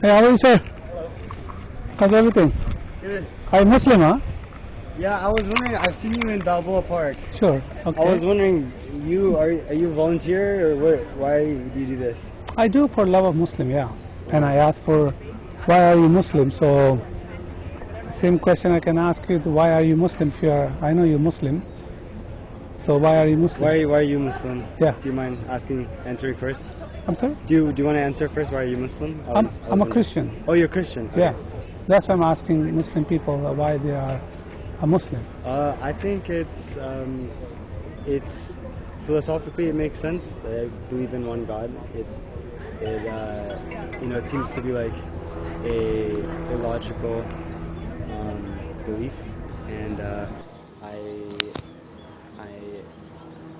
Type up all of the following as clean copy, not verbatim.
Hey, how are you, sir? Hello. How's everything? Good. Are you Muslim, huh? Yeah, I was wondering. I've seen you in Balboa Park. Sure. I Okay. was wondering, are you a volunteer or what? Why do you do this? I do for love of Muslim, yeah. And I ask for, why are you Muslim? So, same question I can ask you, why are you Muslim? If you are, I know you're Muslim. So why are you Muslim? Why are you Muslim? Yeah. Do you mind answering first? I'm sorry? Do you want to answer first? Why are you Muslim? I'm a wondering. Christian. Oh, you're Christian. Okay. Yeah. That's why I'm asking Muslim people why they are a Muslim. I think it's philosophically it makes sense. I believe in one God. It seems to be like a logical belief, and I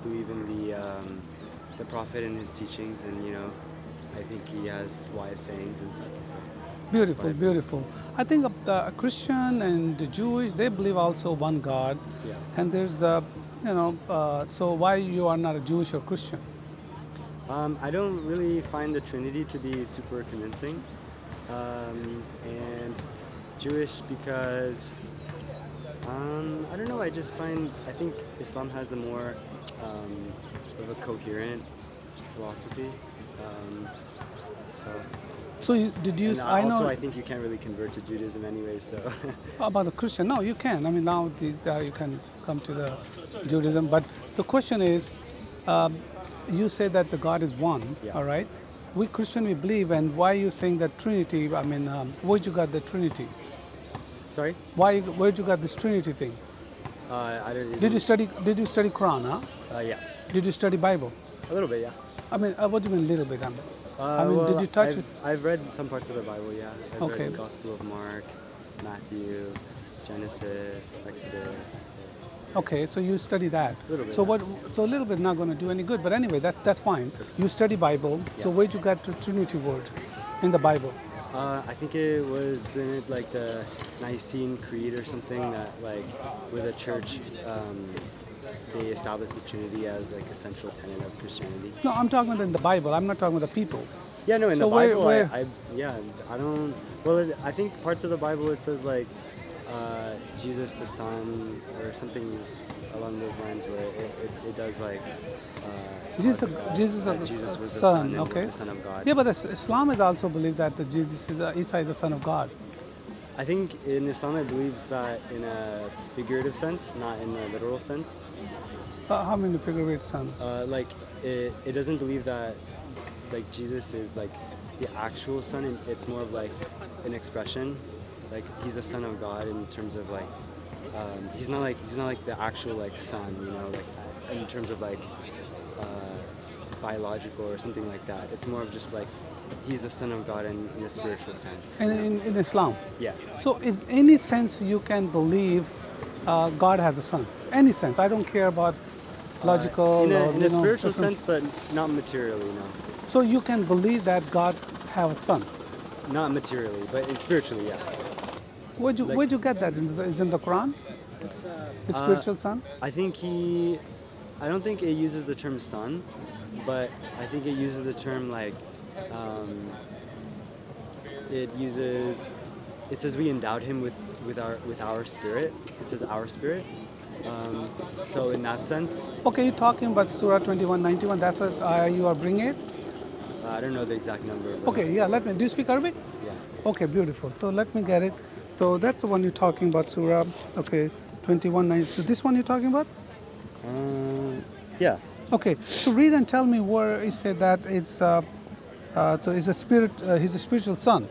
believe in the prophet and his teachings, and I think he has wise sayings and stuff. So Beautiful, beautiful. I think the Christian and the Jewish, they believe also one God. yeah. And there's, so why you are not a Jewish or Christian? I don't really find the Trinity to be super convincing, and Jewish because I don't know. I think Islam has a more of a coherent philosophy. So So did you? and I also know I think you can't really convert to Judaism anyway. So about the Christian. No, you can. I mean, now these days you can come to the Judaism. But the question is, um, you say that the God is one. Yeah. All right. We Christian we believe, and why are you saying that Trinity? I mean, where'd you got the Trinity? sorry. Where'd you got this Trinity thing? I don't. Did you study? Did you study Quran? Huh? Yeah, Did you study Bible? a little bit. Yeah. I mean, what do you mean a little bit? I mean, Well, did you touch it? I've read some parts of the Bible. Yeah, I've Okay. read the Gospel of Mark, Matthew, Genesis, Exodus. Okay, so you study that. A little bit, So yeah. what? So a little bit not going to do any good. But anyway, that's fine. You study Bible. So Yeah. where'd you get the Trinity word in the Bible? I think it was in it like the Nicene Creed or something that like with a church they established the Trinity as like a central tenet of Christianity. No, I'm talking about in the Bible. I'm not talking about the people. Yeah, no, in So the Bible, where- I don't. Well, I think parts of the Bible it says like Jesus the Son or something along those lines where it does like. Jesus, talks about Jesus, that of Jesus was the Son. and Okay. the Son of God. Yeah, but Islam is also believe that the Jesus is Isa is the Son of God. I think in Islam it believes that in a figurative sense, not in a literal sense. How many figure it son? Like it doesn't believe that like Jesus is like the actual son, and it's more of like an expression. Like he's a son of God in terms of like he's not like the actual like son, like in terms of like biological or something like that. It's more of just like he's the son of God in a spiritual sense. In Islam. Yeah. So, in any sense you can believe God has a son. Any sense. I don't care about logical in or a spiritual different- sense, but not materially, no. So you can believe that God have a son. Not materially, but spiritually, yeah. Where'd you get that? Is in the Quran? The spiritual son? I don't think it uses the term son, but I think it uses the term like, it says we endowed him with our spirit. It says our spirit. So in that sense, Okay, you're talking about Surah 21:91. That's what you are bringing it. I don't know the exact number. But Okay, yeah. Do you speak Arabic? Yeah. Okay, beautiful. So let me get it. So that's the one you're talking about, Surah. Okay, 21:92. This one you're talking about? Yeah. Okay, so read and tell me where it said that it's so it's a spirit. He's a spiritual son.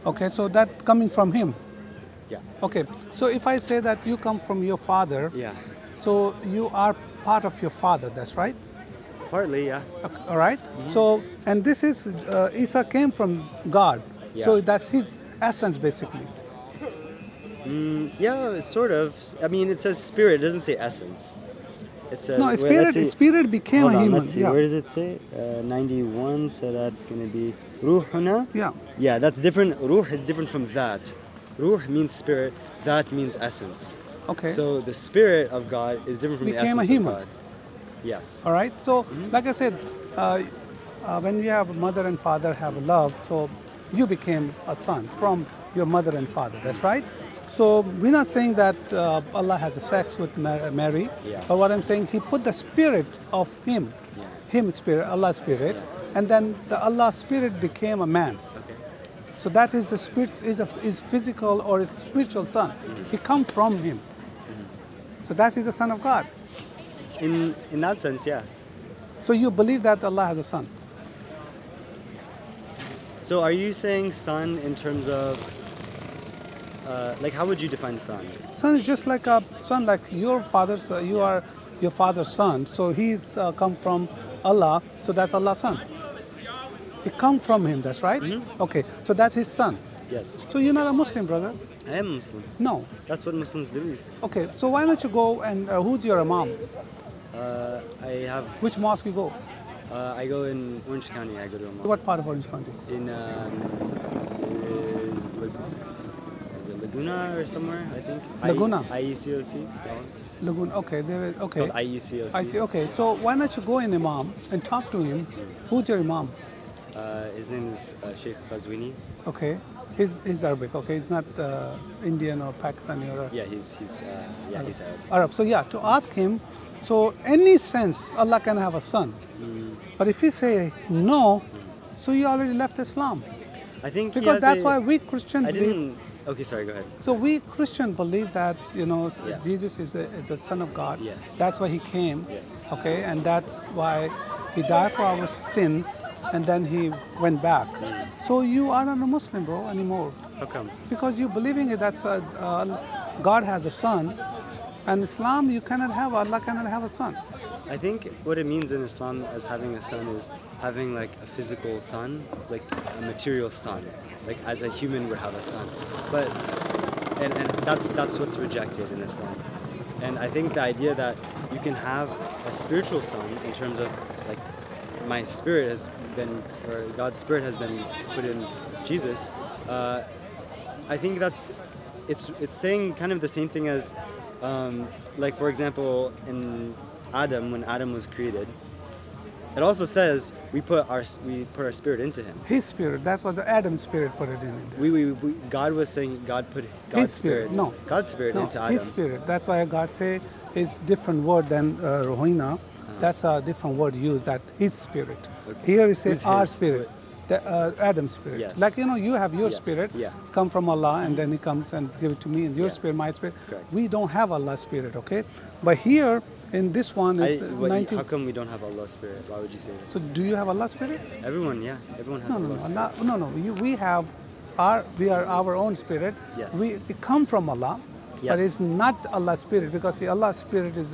Okay, so that coming from him. Yeah. Okay, so if I say that you come from your father, Yeah. so you are part of your father. That's right. Partly, yeah. Okay, all right. So and this is Isa came from God. Yeah. So that's his essence basically. Yeah, sort of. I mean, it says spirit. It doesn't say essence. It says No, wait, spirit. let's see. Spirit became Hold a on, human. let's see. Yeah. Where does it say? 91. So that's gonna be ruhuna. Yeah. Yeah, that's different. Ruh is different from that. Ruh means spirit. That means essence. Okay. So the spirit of God is different from Became the a essence human. of God. Yes. All right. So, like I said, when we have a mother and father have love, so you became a son from your mother and father. That's right. So we're not saying that Allah has a sex with Mary, Yeah. but what I'm saying, He put the spirit of Him, Yeah. Him spirit, Allah spirit, and then the Allah spirit became a man. Okay. So that is the spirit is physical or is spiritual son. He come from Him. So that is the Son of God. In that sense, yeah. So you believe that Allah has a son. So are you saying son in terms of like how would you define son? Son is just like a son, like your father's. You are your father's son. So he's come from Allah. So that's Allah's son. He come from Him. That's right. Okay. So that's His son. Yes. So you're not a Muslim, brother. I am Muslim. No. That's what Muslims believe. Okay. So why don't you go and who's your imam? I have Which mosque you go? I go in Orange County. I go to a mosque. What part of Orange County? In is Laguna or somewhere, I think. Laguna? IECOC. That one. Lagoon. Okay. There is. It's Okay. called IECOC. I see. Okay. So why don't you go in imam and talk to him? Who's your imam? His name is Sheikh Qazwini. Okay. He's Arabic. Okay. He's not Indian or Pakistani or. Yeah, he's Arab. Arab. So yeah, to ask him, so any sense Allah can have a son, but if you say no, so you already left Islam, I think because that's why we Christian I believe. didn't. Okay, sorry. Go ahead. So we Christian believe that Yeah. Jesus is a son of God. Yes. That's why He came. Yes. Okay, and that's why He died for our sins, and then He went back. So you are not a Muslim, bro, anymore, How come? because you believing it. That's God has a son, and Islam you cannot have Allah cannot have a son. I think what it means in Islam as having a son is having like a physical son, like a material son, like as a human would have a son. But and that's what's rejected in Islam. And I think the idea that you can have a spiritual son in terms of like my spirit has been, or God's spirit has been put in Jesus. I think it's saying kind of the same thing as like for example in Adam, when Adam was created, it also says we put our spirit into him. His spirit, that was Adam's spirit put it in. God was saying God put God's His spirit, no. God's spirit No, into Adam. His spirit. That's why God say is different word than Rohina. That's a different word used. That His spirit. Okay. Here it says Who's our his? spirit. Adam's spirit. Yes. Like you have your Yeah. spirit, Yeah. come from Allah, and then He comes and give it to me, and your Yeah. spirit, my spirit. Correct. We don't have Allah's spirit, okay? But here in this one is How come we don't have Allah's spirit? Why would you say that? So do you have Allah's spirit? Everyone has No, Allah's spirit. no. We are our own spirit. Yes. We come from Allah, but Yes. it's not Allah's spirit, because see, Allah's spirit is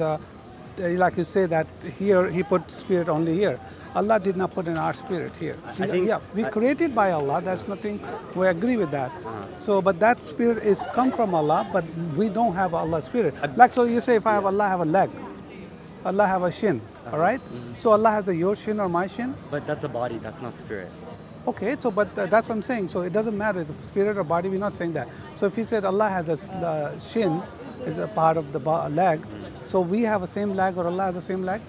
like you say that here He put spirit only here. Allah did not put in our spirit here. I think- we created by Allah. That's nothing. We agree with that. So, but that spirit is come from Allah, but we don't have Allah's spirit. Like so, you say if I have Allah have a leg, Allah have a shin. All right. So Allah has a your shin or my shin. But that's a body. That's not spirit. Okay, so but that's what I'm saying. So it doesn't matter if it's spirit or body. We're not saying that. So if He said Allah has the shin is a part of the leg, so we have the same leg or Allah has the same leg.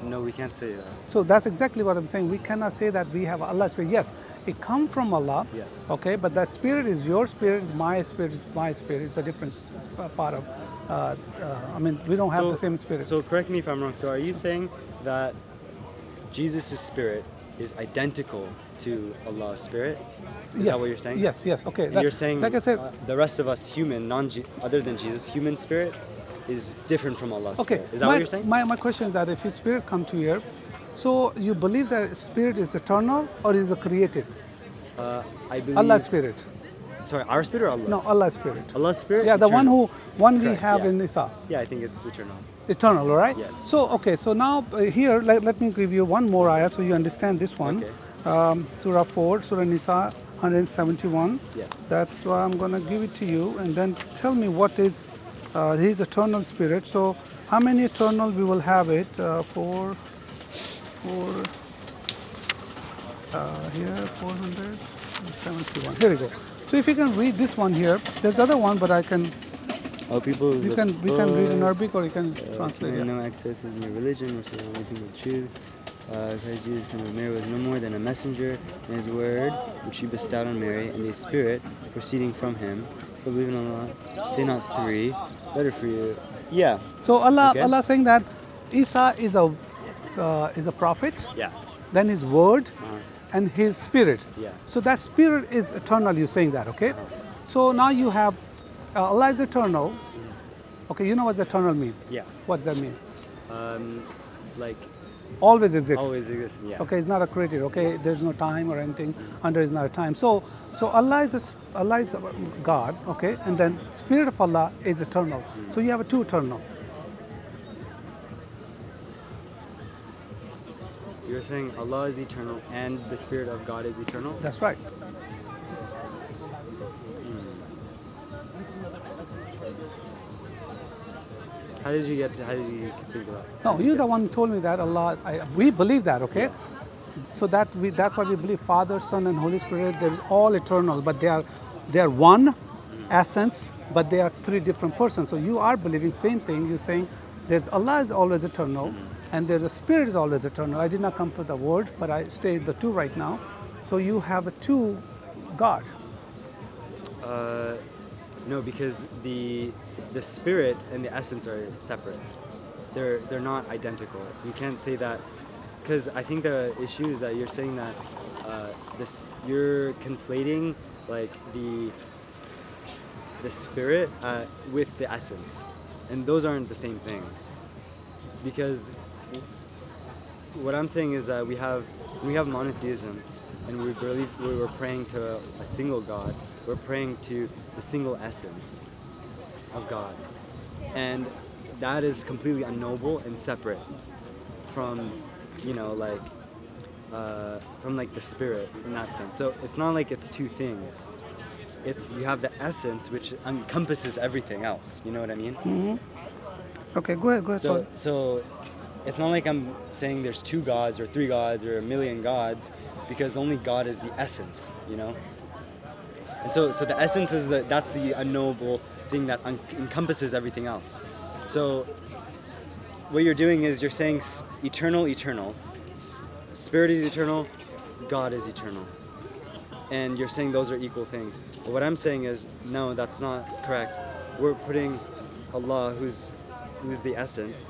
No, we can't say that. So that's exactly what I'm saying. We cannot say that we have Allah's spirit. Yes, it comes from Allah. Yes. Okay, but that spirit is your spirit, is my spirit, is my spirit. It's a different part of. I mean, we don't have the same spirit. So correct me if I'm wrong. So are you saying that Jesus' spirit is identical to Allah's spirit? Is that what you're saying? Yes. Okay. And you're saying like I said. the rest of us human, other than Jesus, human spirit is different from Allah's Okay. spirit. Is that what you're saying? My question is that if your spirit come to here, so you believe that spirit is eternal or is it created? I believe Allah's spirit. Sorry, our spirit or Allah's? No, Allah's spirit. Allah's spirit? Yeah, the Eternal. one we Correct, have yeah. in Isa. Yeah, I think it's eternal. Eternal, all right? Yes. So, okay, so now here, let me give you one more ayah so you understand this one. Okay. Surah 4, Surah Nisa 171. Yes. That's why I'm going to give it to you, and then tell me what is His eternal spirit. So, how many eternal we will have it? Here, 471. Here we go. So, if you can read this one here, there's other one, but I can. Oh, people. We can read in Arabic or you can translate it. No access is no religion or saying anything but truth. Christ Jesus and Mary was no more than a messenger, and his word which he bestowed on Mary, and a spirit proceeding from him. So believe in Allah. Say not 3. Better for you. Yeah. So Allah, Okay. Allah saying that Isa is a prophet, Yeah. then his word, Uh-huh. and his spirit. Yeah. So that spirit is eternal. You're saying that, okay? So now you have Allah is eternal. Okay, you know what eternal mean? Yeah. What does that mean? Like Always exists. always existing. Yeah. Okay, it's not a creator. Okay, there's no time or anything. Under is not a time. So Allah is Allah is God. Okay, and then Spirit of Allah is eternal. So you have a two eternal. You're saying Allah is eternal and the Spirit of God is eternal? That's right. How did you think of that? No, you're the one who told me that Allah. We believe that. Okay, so that's what we believe. Father, Son, and Holy Spirit. They're all eternal, but they are one essence, but they are three different persons. So you are believing same thing. You're saying there's Allah is always eternal, and there's a Spirit is always eternal. I did not come for the word, but I stayed the two right now. So you have a two God. No, because the Spirit and the essence are separate. They're not identical. You can't say that, because I think the issue is that you're saying that you're conflating like the Spirit with the essence, and those aren't the same things. Because what I'm saying is that we have monotheism, and we believe we're praying to a single God. We're praying to the single essence of God, and that is completely unknowable and separate from, from like the Spirit in that sense. So it's not like it's two things. It's you have the essence which encompasses everything else. You know what I mean? Mm-hmm. Okay, go ahead. So it's not like I'm saying there's two gods or three gods or a million gods, because only God is the essence, And so the essence is that's the unknowable thing that encompasses everything else. So what you're doing is you're saying eternal, Spirit is eternal, God is eternal, and you're saying those are equal things. But what I'm saying is no, that's not correct. We're putting Allah, who's the essence,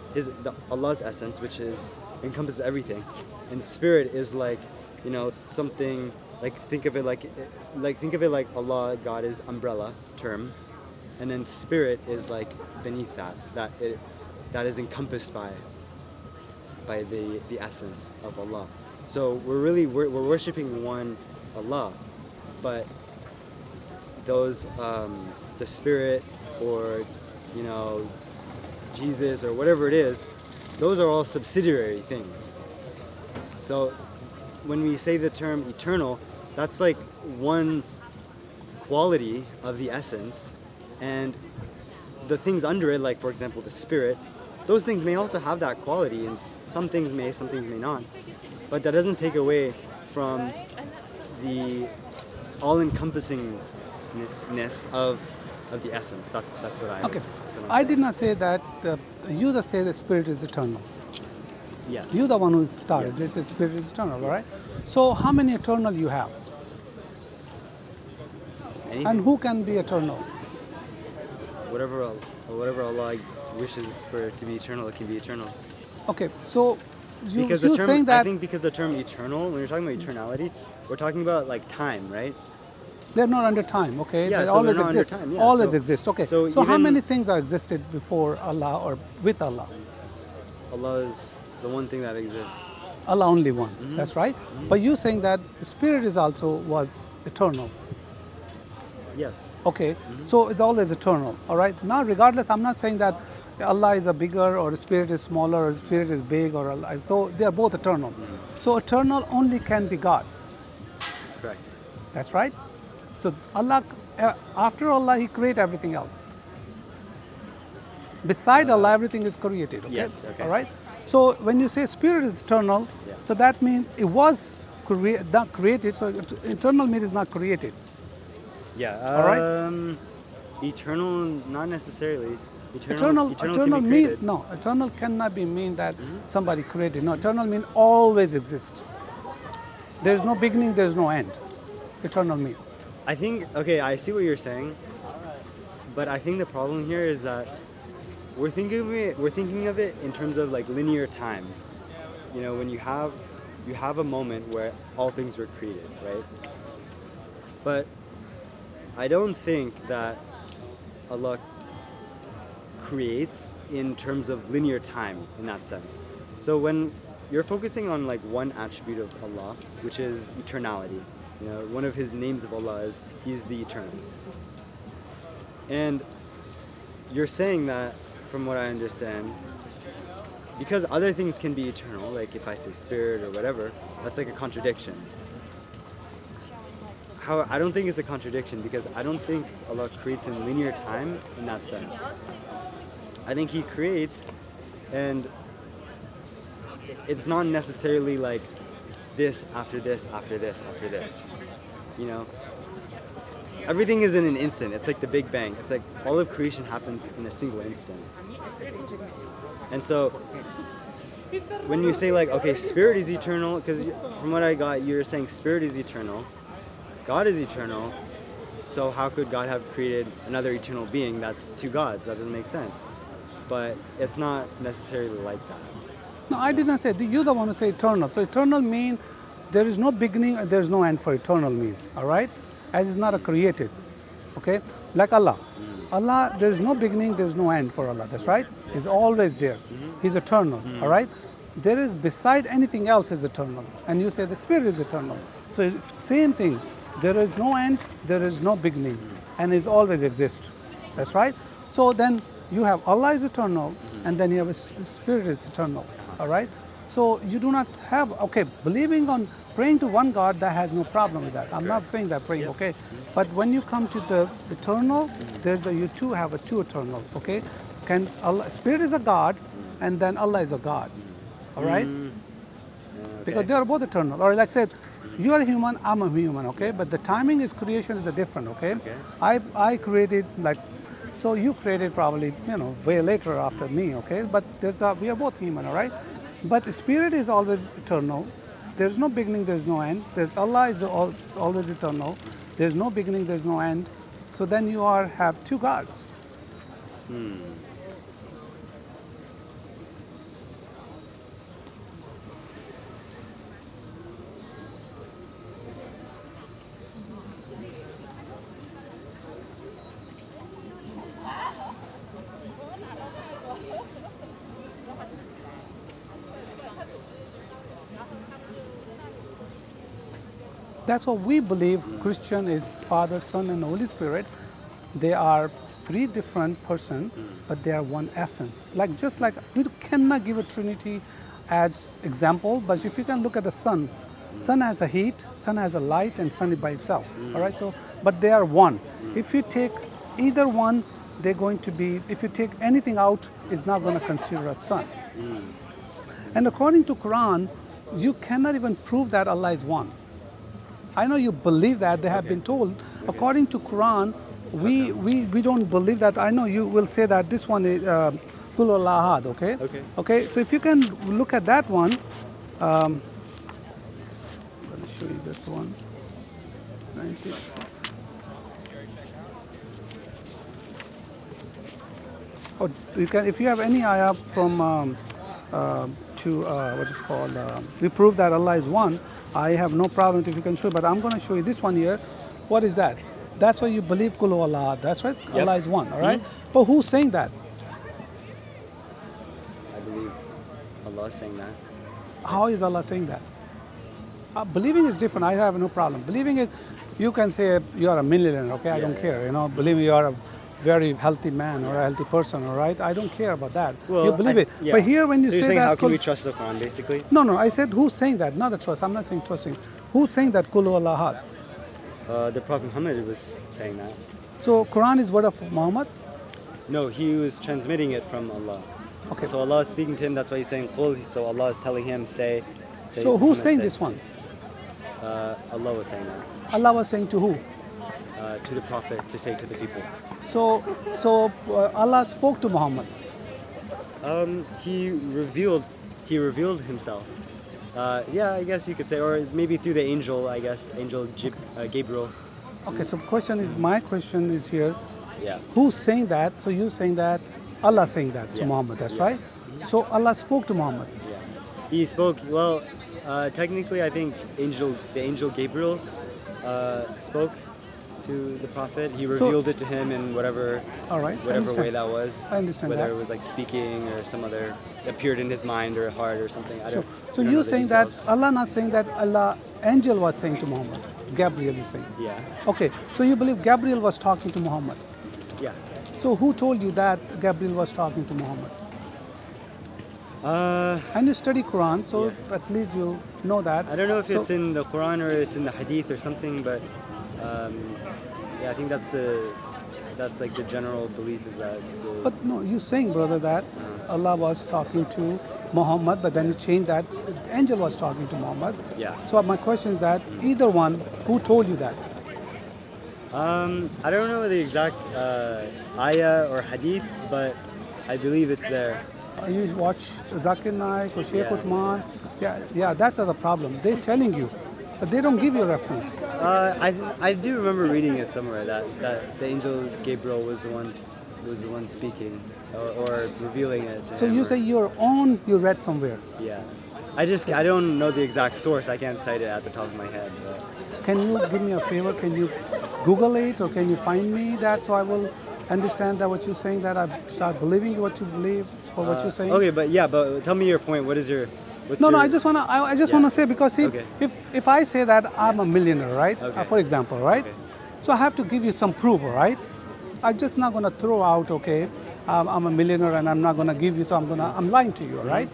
Allah's essence, which encompasses everything, and Spirit is like something. Think of it like Allah, God is umbrella term, and then Spirit is like beneath that is encompassed by the essence of Allah. So we're worshiping one Allah, but those the Spirit or Jesus or whatever it is, those are all subsidiary things. So when we say the term eternal, that's like one quality of the essence, and the things under it, like for example the Spirit, those things may also have that quality, and some things may not, but that doesn't take away from the all-encompassingness of the essence. That's what I Okay, was, that's what I'm I saying. did not say that. You just say the Spirit is eternal. Yes. You're the one who started. Yes. This is Spirit is eternal, all right? So how many eternal you have? Anything. And who can be eternal? Whatever Allah wishes for it to be eternal, it can be eternal. Okay, so you're Because the term, saying that I think because the term eternal, when you're talking about eternality, we're talking about like time, right? they're not under time, okay? Yeah, They so always they're not under exist. time, yeah. Always So- exist, okay. so So how even- many things are existed before Allah or with Allah? Allah is the one thing that exists. Allah only one, Mhm. that's right? But you're saying that Spirit is also was eternal. Yes. Okay, so it's always eternal, all right? Now, regardless, I'm not saying that Allah is a bigger or Spirit is smaller or Spirit is big or Allah, so they are both eternal. So eternal only can be God, Correct. that's right? So Allah, after Allah, He created everything else. Beside Allah, everything is created, okay? Yes, okay. All right? So when you say Spirit is eternal, Yeah. so that means it was not created, so eternal means it's not created. Yeah. All right. Eternal, not necessarily. Eternal can be created. No, eternal cannot be mean that somebody created. No, eternal mean always exist. There's no beginning, there's no end. Eternal mean. I think, okay, I see what you're saying, but I think the problem here is that we're thinking of it in terms of like linear time. You know, when you have a moment where all things were created, right? But I don't think that Allah creates in terms of linear time in that sense. So when you're focusing on like one attribute of Allah, which is eternality, you know, one of his names of Allah is he's the eternal. And you're saying that, from what I understand, because other things can be eternal, like if I say spirit or whatever, that's like a contradiction. I don't think it's a contradiction, because I don't think Allah creates in linear time in that sense. I think he creates, and it's not necessarily like this after this after this after this, you know? Everything is in an instant. It's like the Big Bang. It's like all of creation happens in a single instant. And so when you say like, okay, spirit is eternal, because from what I got, you're saying spirit is eternal, God is eternal, so how could God have created another eternal being that's two gods? That doesn't make sense. But it's not necessarily like that. No, I did not say. You're the one who say eternal. So eternal mean there is no beginning, there's no end for eternal mean. All right? As is not a created. Okay? Like Allah. Allah, there's no beginning, there's no end for Allah. That's right? He's always there. He's eternal. All right? There is beside anything else is eternal. And you say the spirit is eternal. So same thing. There is no end, there is no beginning, and is always exist. That's right? So then you have Allah is eternal, and then you have a spirit is eternal. All right? So you do not have, okay, believing on praying to one God, that has no problem with that. I'm not saying that praying, okay? But when you come to the eternal, you two have a two eternal, okay? Spirit is a God, and then Allah is a God. All right? Because they are both eternal. Or like I said, you are a human, I'm a human, okay? But the timing is creation is different, okay? I created like, so you created probably, you know, way later after me, okay? But we are both human, all right? But the spirit is always eternal. There's no beginning, there's no end. Allah is always eternal. There's no beginning, there's no end. So then you have two gods. That's what we believe. Christian is Father, Son, and Holy Spirit. They are three different persons, but they are one essence. Just like we cannot give a Trinity as example, but if you can look at the sun, sun has a heat, sun has a light, and sun is by itself. All right. So, but they are one. If you take either one, they're going to be. If you take anything out, it's not going to consider a sun. And according to Quran, you cannot even prove that Allah is one. I know you believe that, they have been told. According to Quran, we don't believe that. I know you will say that this one is Kul Ahad, okay? Okay, so if you can look at that one, let me show you this one, 96. Oh, you can, if you have any ayah from what is called, we prove that Allah is one. I have no problem if you can show, but I'm going to show you this one here. What is that? That's why you believe Kul Allah. That's right. Yep. Allah is one. All right. But who's saying that? I believe Allah is saying that. How is Allah saying that? Believing is different. I have no problem. Believing it, you can say you are a millionaire. Okay, I don't care. You know, believing you are a very healthy man or a healthy person, all right? I don't care about that. Well, you believe it. But here when you say saying that... how can we trust the Quran, basically? No, I said who's saying that, not a trust. I'm not saying trusting. Who's saying that Kul Allah Ahad? The Prophet Muhammad was saying that. So Quran is word of Muhammad? No, he was transmitting it from Allah. Okay. So Allah is speaking to him, that's why he's saying Qul. So Allah is telling him, say so who's saying this one? Allah was saying that. Allah was saying to who? to the Prophet to say to the people. So Allah spoke to Muhammad. He revealed himself. Yeah, I guess you could say, or maybe through the angel. I guess Gabriel. Okay, so my question is here. Yeah. Who's saying that? So you're saying that Allah saying that to Yeah. Muhammad, that's Yeah. right? So Allah spoke to Muhammad. Yeah. He spoke. Well, technically, I think the angel Gabriel spoke to the Prophet. He revealed it to him in whatever All right, I whatever understand. way that was. I understand Whether that. it was like speaking or some other appeared in his mind or heart or something. I So, don't. so we don't know you're the saying that details. Allah not saying that Allah angel was saying to Muhammad. Gabriel is saying. Yeah. Okay, so you believe Gabriel was talking to Muhammad. Yeah. So who told you that Gabriel was talking to Muhammad? And you study Quran, so Yeah. at least you know that. I don't know if So- it's in the Quran or it's in the Hadith or something, but yeah, I think that's like the general belief is that. But no, you're saying, brother, that Allah was talking to Muhammad, but then you changed that the angel was talking to Muhammad. Yeah. So my question is that either one, who told you that? I don't know the exact ayah or hadith, but I believe it's there. You watch Zakir Naik or Sheikh Yeah. Uthman. Yeah, that's the problem. They're telling you, but they don't give you a reference. I do remember reading it somewhere that the angel Gabriel was the one speaking or revealing it. To So him you or- say your own, you read somewhere. Yeah. I don't know the exact source. I can't cite it at the top of my head. But Can you give me a favor? Can you Google it or can you find me that so I will understand that what you're saying, that I start believing what you believe or what you're saying? Okay, but tell me your point. What's No, your, I just Yeah. wanna say, because see, Okay. if I say that I'm a millionaire, right? Okay. For example, right? Okay. So I have to give you some proof, right? I'm just not gonna throw out, okay, I'm a millionaire and I'm not gonna give you, so I'm lying to you, right?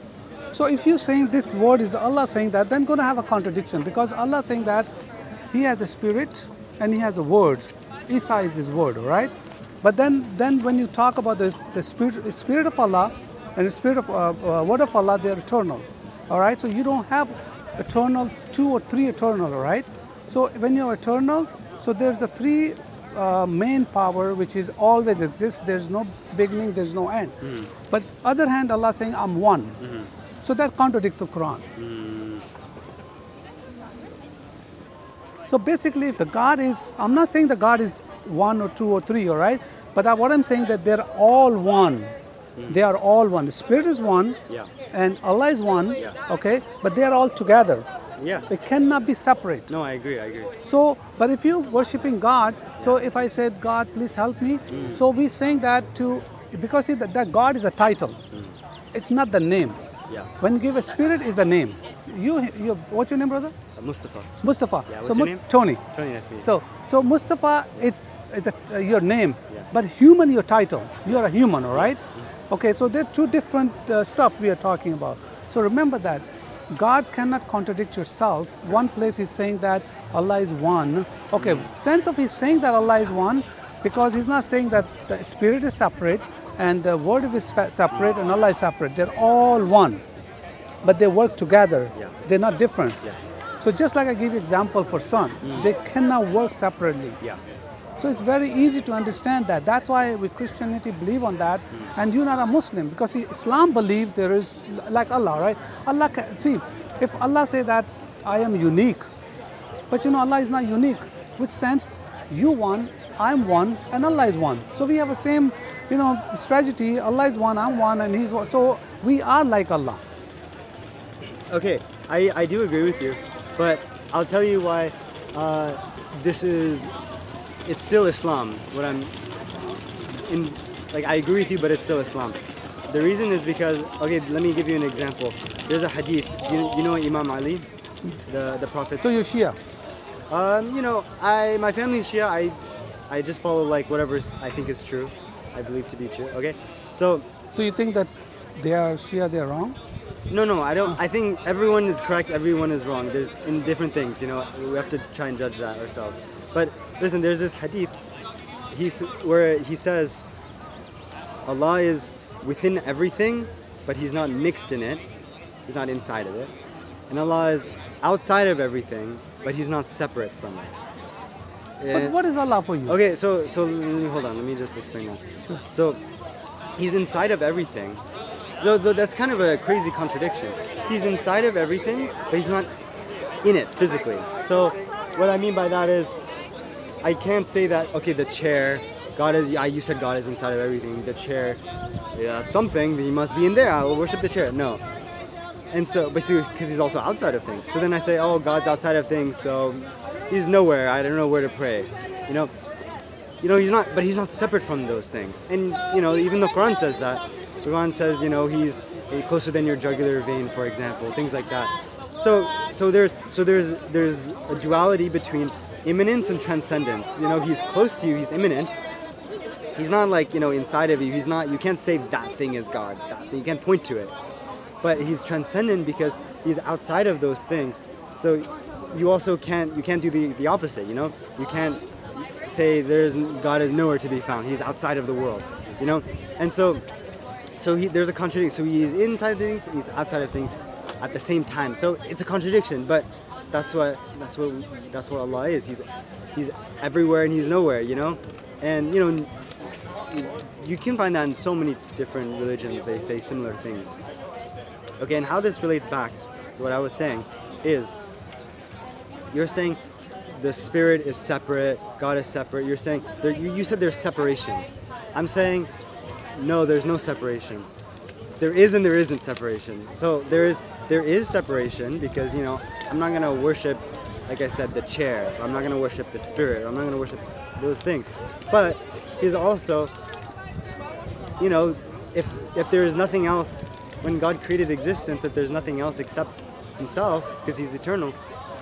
So if you're saying this word is Allah saying that, then gonna have a contradiction, because Allah saying that He has a spirit and He has a word. Isa is His word, all right? But then when you talk about the spirit of Allah and the spirit of word of Allah, they're eternal, all right? So you don't have eternal, 2 or 3 eternal, all right? So when you're eternal, so there's the 3 main power which is always exists. There's no beginning, there's no end. But other hand, Allah saying I'm one. So that contradicts the Quran. So basically, if the God is, I'm not saying the God is 1 or 2 or 3, all right? But what I'm saying that they're all one. They are all one. The Spirit is one, Yeah. and Allah is one, Yeah. okay? But they are all together. Yeah. They cannot be separate. No, I agree. So, but if you're worshiping God, so if I said, God, please help me, so we're saying that because see, that God is a title. It's not the name. Yeah. When you give a spirit is a name. You what's your name, brother? Mustafa. Mustafa. Yeah, what's so your name? Tony. Tony, nice to meet you. So Mustafa, it's your name, Yeah. but human your title. You are a human, all right? Okay, so they're 2 different stuff we are talking about. So remember that God cannot contradict yourself. One place He's saying that Allah is one. Okay, sense of He's saying that Allah is one, because He's not saying that the spirit is separate and the word is separate and Allah is separate. They're all one, but they work together. Yeah. They're not different. Yes. So just like I give you example for sun, they cannot work separately. Yeah. So it's very easy to understand that. That's why we Christianity believe on that, and you're not a Muslim, because see, Islam believe there is like Allah, right? Allah see, if Allah say that I am unique, but Allah is not unique. Which sense? You one, I'm one, and Allah is one. So we have the same, strategy. Allah is one, I'm one, and He's one. So we are like Allah. Okay, I do agree with you, but I'll tell you why it's still Islam. I agree with you, but it's still Islam. The reason is because, okay, let me give you an example. There's a hadith. You know Imam Ali, the Prophet. So you're Shia. My family's Shia. I just follow like whatever I think is true. I believe to be true. Okay, so you think that they are Shia, they're wrong? no, I don't. I think everyone is correct. Everyone is wrong. There's in different things. We have to try and judge that ourselves. But listen, there's this hadith. Where he says, Allah is within everything, but He's not mixed in it. He's not inside of it. And Allah is outside of everything, but He's not separate from it. But what is Allah for you? Okay, so let me, hold on. Let me just explain that. Sure. So he's inside of everything. So that's kind of a crazy contradiction. He's inside of everything, but he's not in it physically. So what I mean by that is, I can't say that, okay, the chair, God is, yeah, you said God is inside of everything. The chair, yeah, that's something, he must be in there. I will worship the chair. No. And so, basically, because he's also outside of things. So then I say, oh, God's outside of things, so he's nowhere. I don't know where to pray. You know, he's not, but he's not separate from those things. And, you know, even the Quran says that. The Quran says, you know, he's closer than your jugular vein, for example, things like that. So there's a duality between immanence and transcendence. You know, he's close to you, he's immanent. He's not like, you know, inside of you. He's not, you can't say that thing is God. That thing, you can't point to it. But he's transcendent because he's outside of those things. So you also can't do the opposite, you know? You can't say God is nowhere to be found. He's outside of the world, you know? And so there's a contradiction. So he is inside of things, he's outside of things at the same time. So it's a contradiction, but that's what Allah is. He's everywhere and he's nowhere, you know? And, you know, you can find that in so many different religions. They say similar things. Okay, and how this relates back to what I was saying is, you're saying the spirit is separate, God is separate. You're saying, you said there's separation. I'm saying, no, there's no separation. There is and there isn't separation. So there is separation because, you know, I'm not going to worship, like I said, the chair. I'm not going to worship the spirit. I'm not going to worship those things. But he's also, you know, if there is nothing else, when God created existence, if there's nothing else except himself, because he's eternal,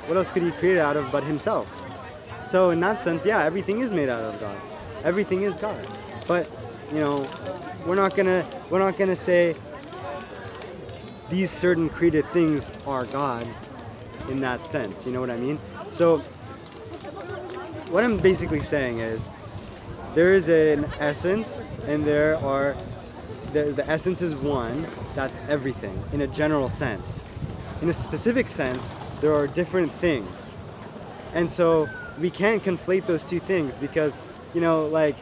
what else could he create out of but himself? So in that sense, yeah, everything is made out of God. Everything is God. But, you know, we're not gonna say these certain created things are God in that sense. You know what I mean? So what I'm basically saying is, there is an essence, and there are the essence is one. That's everything in a general sense. In a specific sense, there are different things, and so we can't conflate those two things, because, you know, like,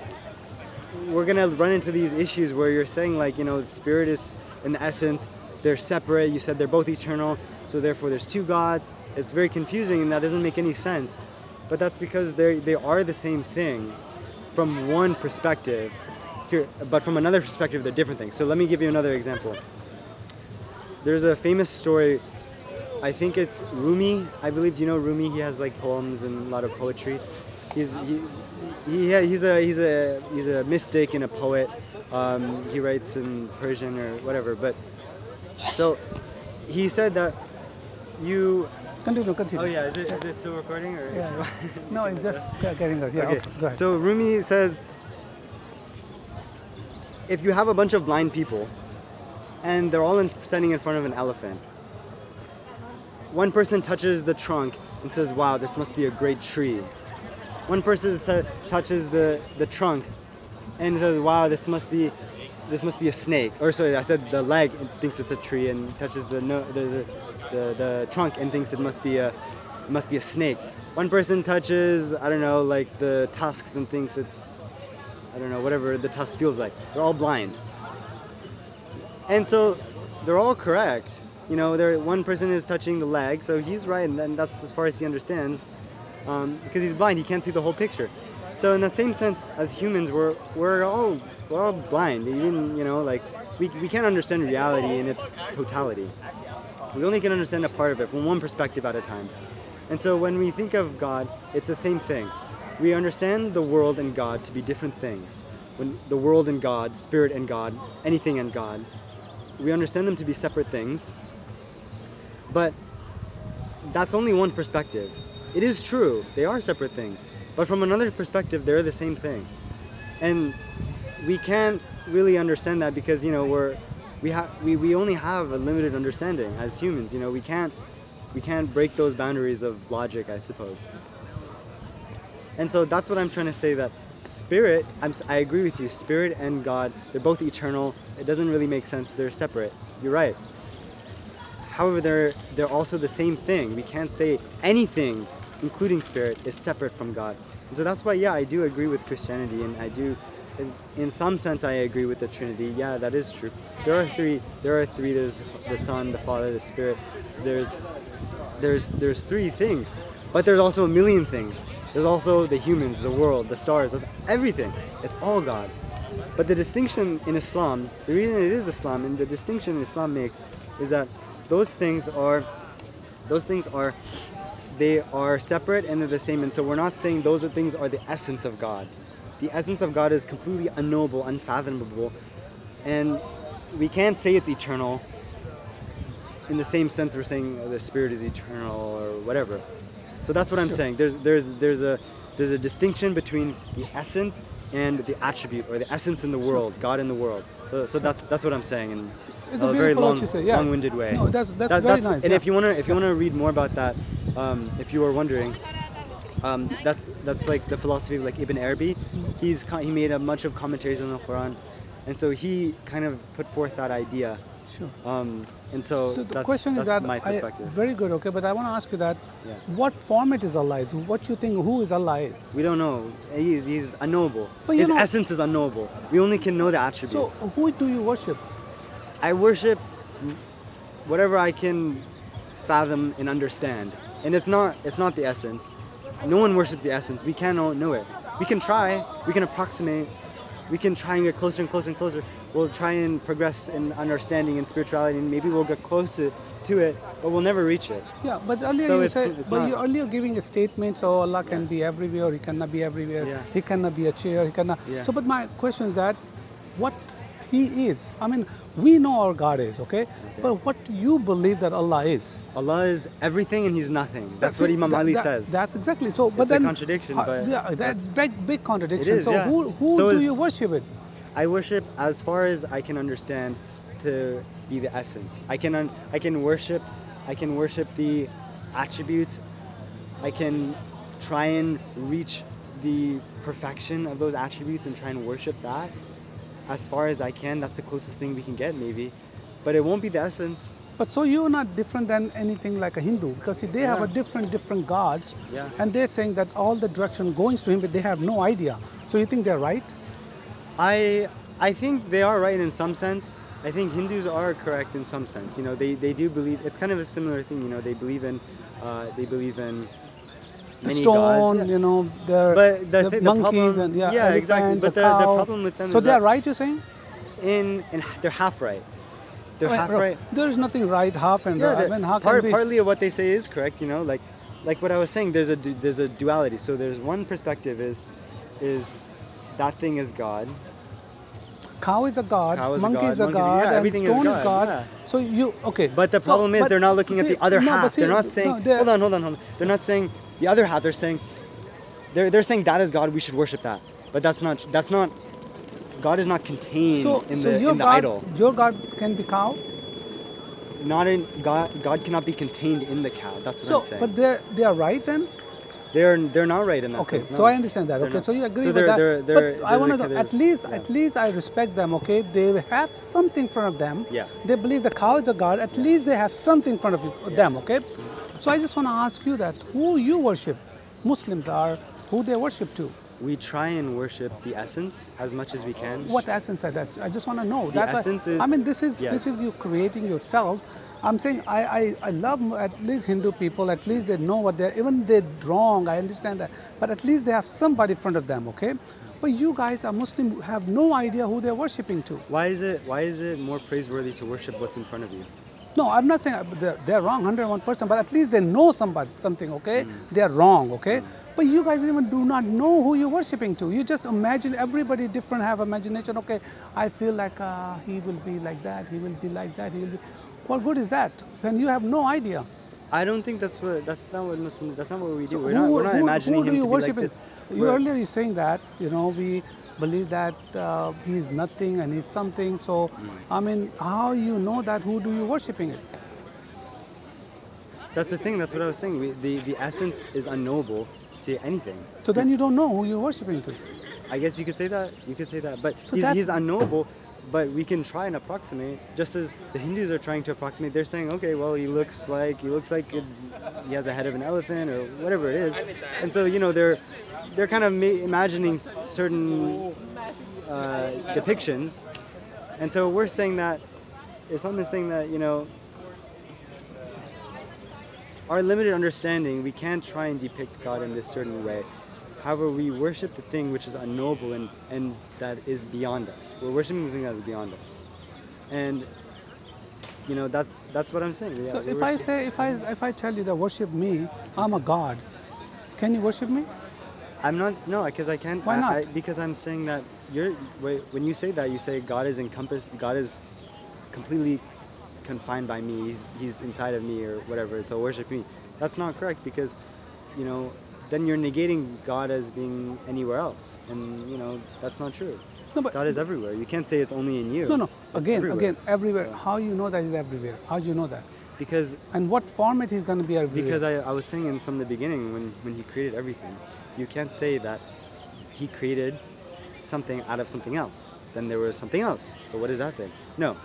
we're gonna run into these issues where you're saying, like, you know, the spirit is and the essence, they're separate. You said they're both eternal, so therefore there's two gods. It's very confusing, and that doesn't make any sense. But that's because they are the same thing from one perspective here, but from another perspective they're different things. So let me give you another example. There's a famous story, I think it's Rumi, I believe. Do you know Rumi? He has like poems and a lot of poetry. He's a mystic and a poet. He writes in Persian or whatever. But so he said that you. Continue. Oh yeah, is it still recording or? Yeah. No, it's just getting us. Yeah. Okay. Go ahead. So Rumi says, if you have a bunch of blind people, and they're all standing in front of an elephant, one person touches the trunk and says, "Wow, this must be a great tree." One person touches the trunk and says, "Wow, this must be a snake." Or sorry, I said the leg and thinks it's a tree, and touches the trunk and thinks it must be a snake. One person touches, I don't know, like the tusks and thinks it's, I don't know, whatever the tusk feels like. They're all blind. And so they're all correct. You know, one person is touching the leg, so he's right, and then that's as far as he understands, because he's blind. He can't see the whole picture. So in the same sense, as humans, we're all blind. Even, you know, like we can't understand reality in its totality. We only can understand a part of it from one perspective at a time. And so when we think of God, it's the same thing. We understand the world and God to be different things. When the world and God, spirit and God, anything and God, we understand them to be separate things. But that's only one perspective. It is true, they are separate things. But from another perspective, they're the same thing. And we can't really understand that because, you know, we only have a limited understanding as humans. You know, we can't break those boundaries of logic, I suppose. And so that's what I'm trying to say, that spirit, I agree with you, spirit and God, they're both eternal. It doesn't really make sense, they're separate. You're right. However, they're also the same thing. We can't say anything including spirit, is separate from God. And so that's why, yeah, I do agree with Christianity, and I do, in some sense, I agree with the Trinity. Yeah, that is true. There are three. There's the Son, the Father, the Spirit. There's three things, but there's also a million things. There's also the humans, the world, the stars, everything. It's all God. But the distinction in Islam, the reason it is Islam, and the distinction Islam makes, is that those things are they are separate and they're the same. And so we're not saying those things are the essence of God. The essence of God is completely unknowable, unfathomable, and we can't say it's eternal in the same sense we're saying the spirit is eternal or whatever. So that's what I'm saying. There's a distinction between the essence and the attribute, or the essence in the world, God in the world. So that's what I'm saying in It's a very yeah. long-winded way. No, that's very nice. And if you wanna read more about that, if you were wondering, that's like the philosophy of like Ibn Arabi. He made a bunch of commentaries on the Quran, and so he kind of put forth that idea. Sure. And so the that's, question that's is that my perspective. very good, okay, but I want to ask you that, Yeah. what format is Allah is? What you think, who is Allah is? We don't know. He's unknowable. But you His know- essence is unknowable. We only can know the attributes. So who do you worship? I worship whatever I can fathom and understand, and it's not the essence. No one worships the essence. We can't know it. We can try. We can approximate. We can try and get closer and closer and closer. We'll try and progress in understanding and spirituality, and maybe we'll get closer to it, but we'll never reach it. Yeah, but earlier So you it's said, but not- you earlier giving a statement, so Allah can be everywhere, He cannot be everywhere, Yeah. He cannot be a chair, He cannot. Yeah. So, but my question is that, what He is? I mean, we know our God is, okay? But what you believe that Allah is? Allah is everything and He's nothing. That's what Imam Ali says. That's exactly so. But It's a then, contradiction, but yeah, that's big contradiction. It is, so yeah. who So do is- you worship it? I worship, as far as I can understand, to be the essence. I can worship the attributes. I can try and reach the perfection of those attributes and try and worship that as far as I can. That's the closest thing we can get, maybe, but it won't be the essence. But so you're not different than anything like a Hindu, because see, they have Yeah. a different gods, Yeah. and they're saying that all the direction going to him, but they have no idea. So you think they're right? I think they are right in some sense. I think Hindus are correct in some sense. You know, they do believe, it's kind of a similar thing. You know, they believe in The many stone, gods. Yeah. you know, the But monkeys problem, and exactly. elephants, But the the cow. problem with them So is they're that right, you're saying? in they're half right. They're Wait, half bro, right. There's nothing right, half and Yeah, right. I mean, how can be? partly of what they say is correct. You know, like what I was saying. There's a duality. So there's one perspective is that thing is God. Cow is a god, Cow is a monkey god, is a monkey- god, yeah, and everything is stone is God, god. yeah. So you okay? But the so- problem is but they're not looking at see, the other no, half. but see, They're not saying. no, they're- hold on. They're not saying the other half. They're saying they're saying that is God. We should worship that. But that's not. God is not contained So, in so the your in the god, idol. your god can be cow. Not in God. God cannot be contained in the cow. That's what So, I'm saying. but they are right then. They're not right in that Okay, sense. so no. I understand that. They're Okay, not. so you agree So with they're- that. they're- but they're- I want to there's- know. At least I respect them. Okay, they have something in front of them. Yeah. They believe the cow is a god. At least they have something in front of them. Okay. So I just want to ask you that who you worship, Muslims are who they worship to. We try and worship the essence as much as we can. What essence is that? I just want to know. The That's why- essence is- I mean, this is yeah. you creating yourself. I'm saying I love at least Hindu people. At least they know what they're. Even they're wrong. I understand that. But at least they have somebody in front of them. Okay. But you guys are Muslim who have no idea who they're worshiping to. Why is it more praiseworthy to worship what's in front of you? No, I'm not saying they're wrong 101%, but at least they know something, okay? They're wrong, okay? But you guys even do not know who you're worshiping to. You just imagine everybody different, have imagination, okay, I feel like he will be like that, he will be like that, he will be... What good is that when you have no idea? I don't think that's not what Muslims, that's not what we do. So we're not imagining who do him you to be worship? like this. You earlier you're saying that, you know, we believe that he is nothing and he's something. So, I mean, how you know that? Who do you worshiping it? That's the thing. That's what I was saying. The essence is unknowable to anything. So then you don't know who you're worshiping to. I guess you could say that. But So he's that's- unknowable. but we can try and approximate, just as the Hindus are trying to approximate. They're saying, okay, well, he looks like he has a head of an elephant or whatever it is, and so they're kind of imagining certain depictions, and so we're saying that Islam is saying that our limited understanding, we can't try and depict God in this certain way. However, we worship the thing which is unknowable and that is beyond us. We're worshiping the thing that is beyond us, and that's what I'm saying. Yeah, So if I tell you that worship me, I'm a God, can you worship me? I'm not, no, because I can't. Why not? Because I'm saying that when you say that, you say God is encompassed, God is completely confined by me. He's inside of me or whatever. So worship me. That's not correct, because then you're negating God as being anywhere else, and that's not true. No, but God is everywhere. You can't say it's only in you. no. Again, everywhere. So- How you know that he's everywhere? How do you know that? Because And what format he's going to be everywhere? because I was saying from the beginning, when he created everything, you can't say that he created something out of something else. Then there was something else. So what is that thing? No.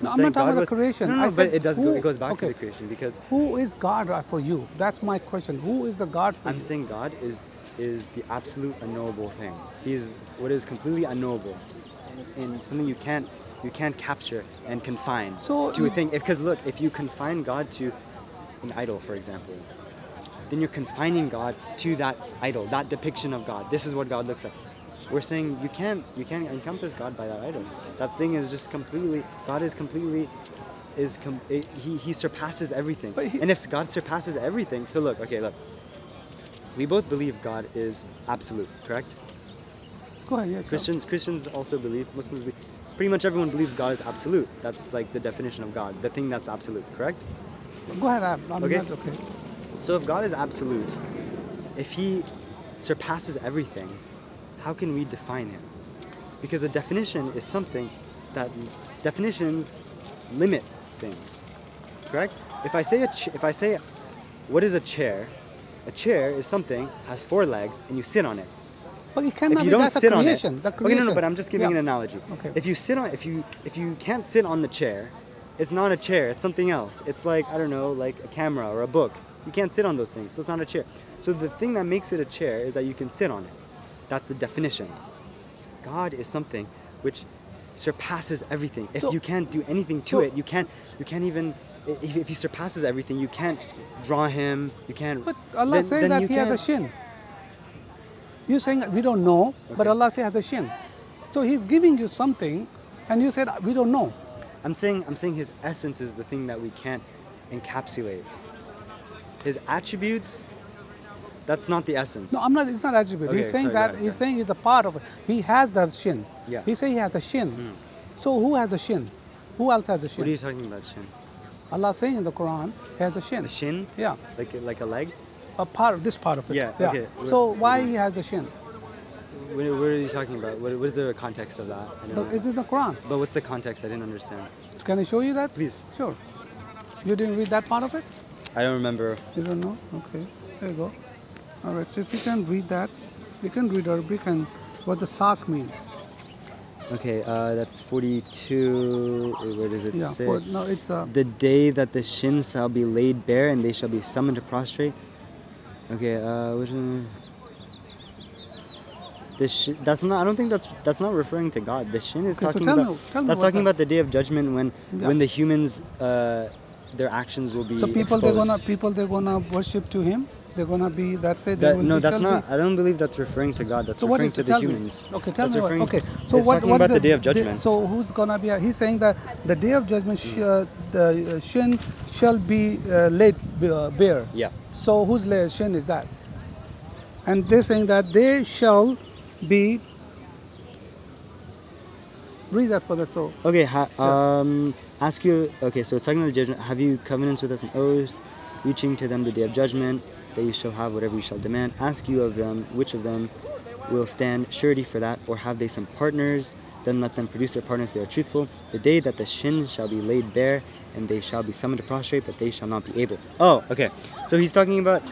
No, I'm saying not talking God about the creation. No, I but said it who- goes back to okay. the creation, because Who is God for you? That's my question. Who is the God for I'm you? saying God is the absolute unknowable thing. He is what is completely unknowable, and something you can't capture and confine So to a thing. Because look, if you confine God to an idol, for example, then you're confining God to that idol, that depiction of God. This is what God looks like. We're saying you can't encompass God by that idol. That thing is just completely. God is completely. He surpasses everything. But And if God surpasses everything, so look. We both believe God is absolute, correct? Go ahead. Yeah, sure. Christians also believe, Muslims believe, pretty much everyone believes God is absolute. That's like the definition of God, the thing that's absolute, correct? Go ahead. I'm Okay. not okay. So if God is absolute, if he surpasses everything, how can we define him? Because a definition is something that definitions limit things, correct? If I say what is a chair? A chair is something has 4 legs and you sit on it. But it If cannot you be. don't That's a sit on it, creation. The okay, creation. no, but I'm just giving Yeah. an analogy. Okay. If you can't sit on the chair, it's not a chair. It's something else. It's like, I don't know, like a camera or a book. You can't sit on those things, so it's not a chair. So the thing that makes it a chair is that you can sit on it. That's the definition. God is something which surpasses everything. If So- you can't do anything to so- it, you can't even. If he surpasses everything, you can't draw him. You can't. But Allah says then that you he has a can't- shin. You're saying we don't know, but Okay. Allah says he has a shin. So he's giving you something, and you said we don't know. I'm saying his essence is the thing that we can't encapsulate. His attributes, that's not the essence. No, I'm not. It's not attribute. Okay, He's saying sorry, that got it, he's got it. saying he's a part of it. He has the shin. Yeah. He say he has a shin. Mm. So who has a shin? Who else has a shin? What are you talking about, shin? Allah saying in the Quran he has a shin. A shin? Yeah, Like a leg? a part of this part of it. Yeah, okay. So why he has a shin? What are you talking about? What is the context of that? I don't know. It's in the Quran. But what's the context? I didn't understand. Can I show you that? Please. Sure. You didn't read that part of it? I don't remember. You don't know? Okay. There you go. All right. So if you can read that, you can read Arabic and what the sak means. Okay, that's 42. Where does it Yeah. say? No, it's The day that the shin shall be laid bare and they shall be summoned to prostrate. Okay, which one? That's not. I don't think that's not referring to God. The shin is Okay, so talking tell about. me That's what's talking that? about the day of judgment when Yeah. when the humans their actions will be so people exposed. they're gonna worship to him. They're gonna be. That's it. They will No, be, that's shall not. be- I don't believe that's referring to God. That's So what referring is to it? the Tell me. humans. Okay, tell That's me what. referring- Okay, so it's what? talking What about is the day of judgment. So who's gonna be? He's saying that the day of judgment, the shin shall be laid bare. Yeah. So whose shin is that? And they're saying that they shall be. Read that further. So Okay. Ask you. Okay, so it's talking about the judgment. Have you covenants with us an oath, reaching to them the day of judgment, that you shall have whatever you shall demand. Ask you of them, which of them will stand surety for that, or have they some partners? Then let them produce their partners if they are truthful. The day that the shin shall be laid bare, and they shall be summoned to prostrate, but they shall not be able. Oh, okay. So he's talking about.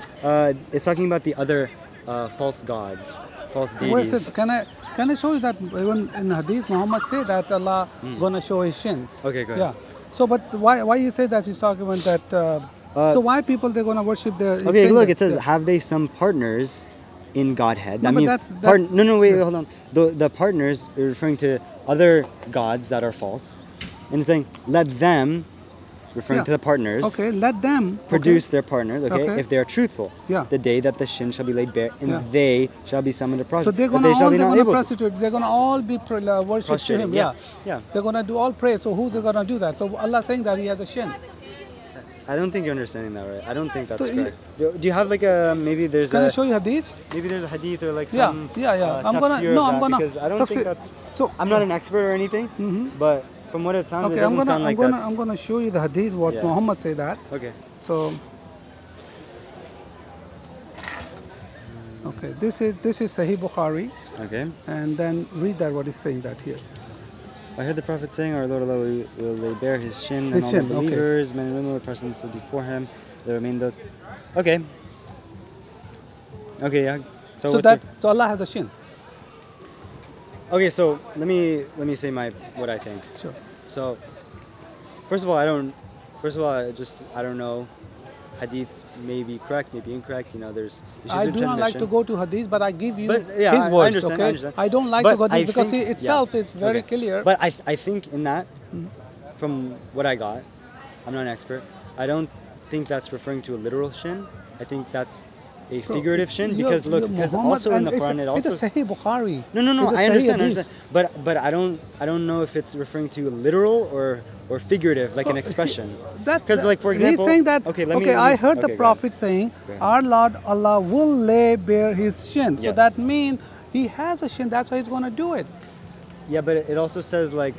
It's talking about the other false gods, false Where is deities. it? Can I show you that even in Hadith Muhammad say that Allah gonna show his shins? Okay, go Yeah. ahead. So, but why you say that he's talking about that? So why people they're gonna worship their? he's Okay, saying look, that- it says, yeah. have they some partners in Godhead? No, That but means that's- no, no, wait, yeah. hold on. The partners are referring to other gods that are false, and it's saying let them, referring Yeah. to the partners, Okay, let them produce their partners. Okay, Okay. if they are truthful. Yeah. The day that the shin shall be laid bare, and Yeah. they shall be summoned to So prostrate. they're but gonna they shall all be they're not gonna able to. prostitute. They're gonna all be worship to Prostrated, him. yeah. Yeah. Yeah. They're gonna do all praise. So who's they gonna do that? So Allah saying that he has a shin. I don't think you're understanding that right. I don't think that's So you- correct. Do you have like a maybe there's Can a I show you Hadith? maybe there's a hadith or like Yeah, some yeah. I'm gonna tafsir no. of I'm that, gonna because I don't tafsir- think that's. So I'm not an expert or anything, Mhm. but from what it sounds, it Okay, doesn't sound like that's. I'm gonna show you the Hadith what Yeah. Muhammad say that. Okay. So, okay, this is Sahih Bukhari, Okay. and then read that what is saying that here. I heard the Prophet saying, "Our Lord Allah will lay bare His shin, and His all shin, the okay. believers, men and women, will present before Him. There remain those." Okay. Okay. Yeah. So, So what's that so Allah has a shin. okay. So let me say what I think. Sure. So, first of all, I don't. First of all, I don't know. Hadiths may be correct, may be incorrect. You know, there's issues I with do not like to transmission. go to Hadith, but I give you But, yeah, his I words. understand, I Okay, understand. I don't like But to go to I Hadith because think- it itself yeah. is very Okay. clear. But I think in that, from what I got, I'm not an expert. I don't think that's referring to a literal shin. I think that's a figurative shin, because look, because also in the Quran it also. it's a Sahih Bukhari. No, no, no. It's a I Sahih understand, I Hadith. understand. But I don't know if it's referring to literal or figurative, like an expression. Because, like, for example, he's saying that. Okay, I heard the okay, go ahead. Prophet saying, Go ahead. "Our Lord Allah will lay bare His shin." So Yes. that means He has a shin. That's why He's going to do it. Yeah, but it also says like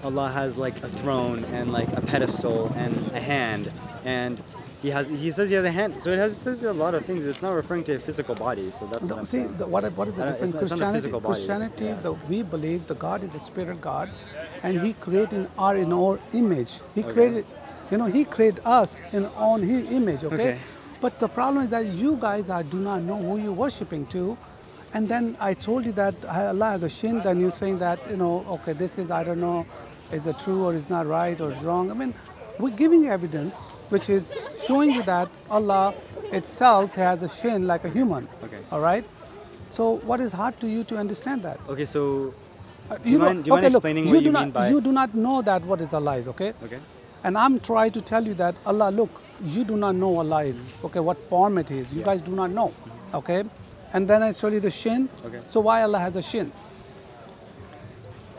Allah has like a throne and like a pedestal and a hand, and he says he has a hand. So it says a lot of things. It's not referring to a physical body. So that's what I'm See, saying. what is the I don't- difference? it's not a physical body. Christianity, Yeah. we believe the God is a spirit God, and He created in our image. He Okay. created, He created us on His image. Okay? Okay. But the problem is that you guys do not know who you're worshiping to. And then I told you that Allah has a shin, then you're saying that, okay, this is, I don't know, is it true or is not right or is wrong. I mean, we're giving you evidence which is showing you that Allah itself has a shin like a human. Okay. All right? So what is hard to you to understand that? Okay, so You do you mind explaining what you mean by? You do not know that what is Allah is, okay? Okay. And I'm trying to tell you that Allah, look, you do not know Allah is, okay, what form it is. You Yeah. guys do not know, okay? And then I show you the shin. Okay. So why Allah has a shin?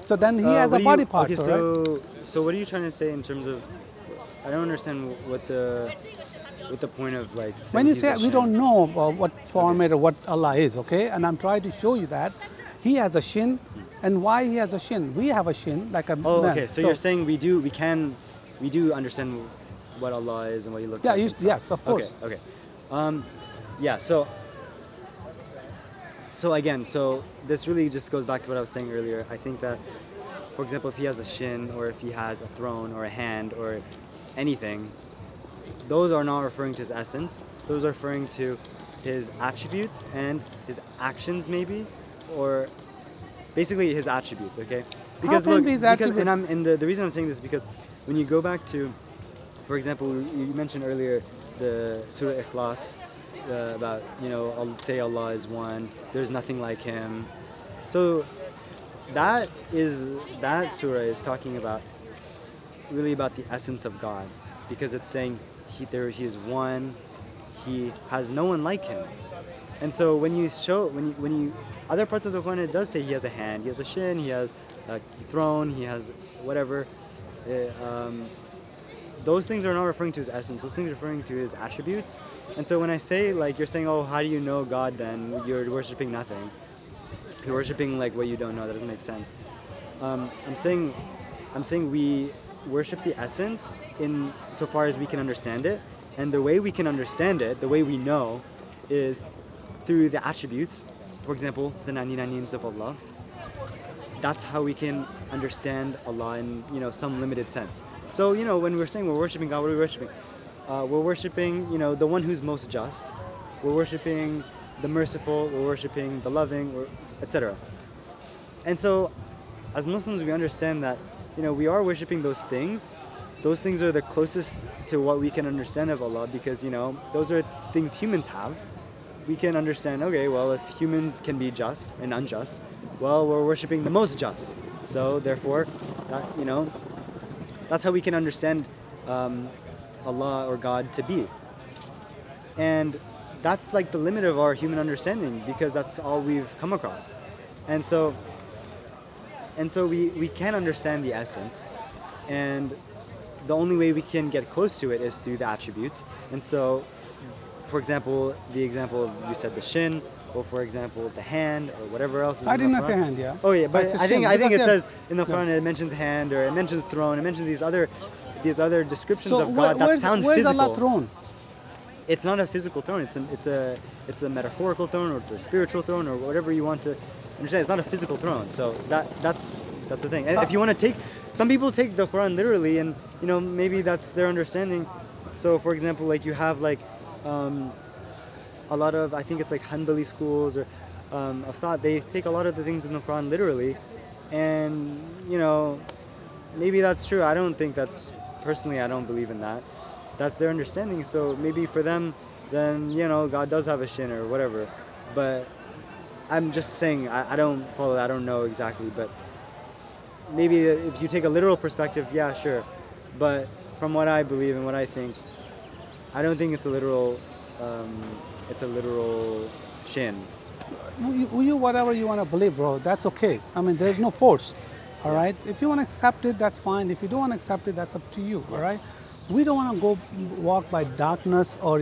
So then He has what a do body you, part, okay, all right? so what are you trying to say in terms of? I don't understand what the point of like. Saying When you he's say a we shin. don't know what format or what Allah is, okay? And I'm trying to show you that He has a shin, and why He has a shin? We have a shin like a Oh, man. okay. So you're saying we do understand what Allah is and what He looks Yeah, like. you- and stuff. yes, of course. Okay. Yeah. So again, so this really just goes back to what I was saying earlier. I think that, for example, if He has a shin or if He has a throne or a hand or anything, those are not referring to His essence. Those are referring to His attributes and His actions, maybe, or basically His attributes. Okay. Because can look, be His because attribute? and the reason I'm saying this is because when you go back to, for example, you mentioned earlier the Surah Ikhlas about, I'll say Allah is one, there's nothing like Him. So that surah is talking about really about the essence of God, because it's saying He is one, He has no one like Him. And so when you other parts of the Quran, it does say He has a hand, He has a shin, He has a throne, He has whatever. Those things are not referring to His essence. Those things are referring to His attributes. And so when I say, like, you're saying, oh, how do you know God then? You're worshiping nothing. You're worshiping like what you don't know. That doesn't make sense. I'm saying we worship the essence in so far as we can understand it. And the way we can understand it, the way we know, is through the attributes. For example, the 99 names of Allah. That's how we can understand Allah in some limited sense. So when we're saying we're worshiping God, what are we worshiping? We're worshiping the one who's most just. We're worshiping the merciful, we're worshiping the loving, etc. And so, as Muslims, we understand that, we are worshiping those things. Those things are the closest to what we can understand of Allah, because, those are things humans have. We can understand, okay, well, if humans can be just and unjust, well, we're worshiping the most just. So, therefore, that, that's how we can understand Allah or God to be. And that's like the limit of our human understanding, because that's all we've come across. And so we can understand the essence, and the only way we can get close to it is through the attributes. And so, for example, the example of, you said the shin, or for example the hand, or whatever else is I in did the not Quran. say hand, yeah. Oh yeah, but I think it says in the Yeah. Quran, it mentions hand, or it mentions throne, it mentions these other descriptions So of God that sound where's physical. Allah throne? It's not a physical throne. It's a metaphorical throne, or it's a spiritual throne, or whatever you want to understand. It's not a physical throne. So that's the thing. And if you want to take, some people take the Quran literally, and maybe that's their understanding. So for example, like you have like a lot of, I think it's like Hanbali schools or of thought, they take a lot of the things in the Quran literally, and maybe that's true. I don't think that's, personally, I don't believe in that. That's their understanding. So maybe for them, then God does have a shin or whatever. But I'm just saying, I don't follow that. I don't know exactly, but maybe if you take a literal perspective, yeah, sure. But from what I believe and what I think, I don't think it's a literal shin. You whatever you want to believe, bro, that's okay. I mean, there's no force, all right? If you want to accept it, that's fine. If you don't want to accept it, that's up to you, all right? We don't want to go walk by darkness or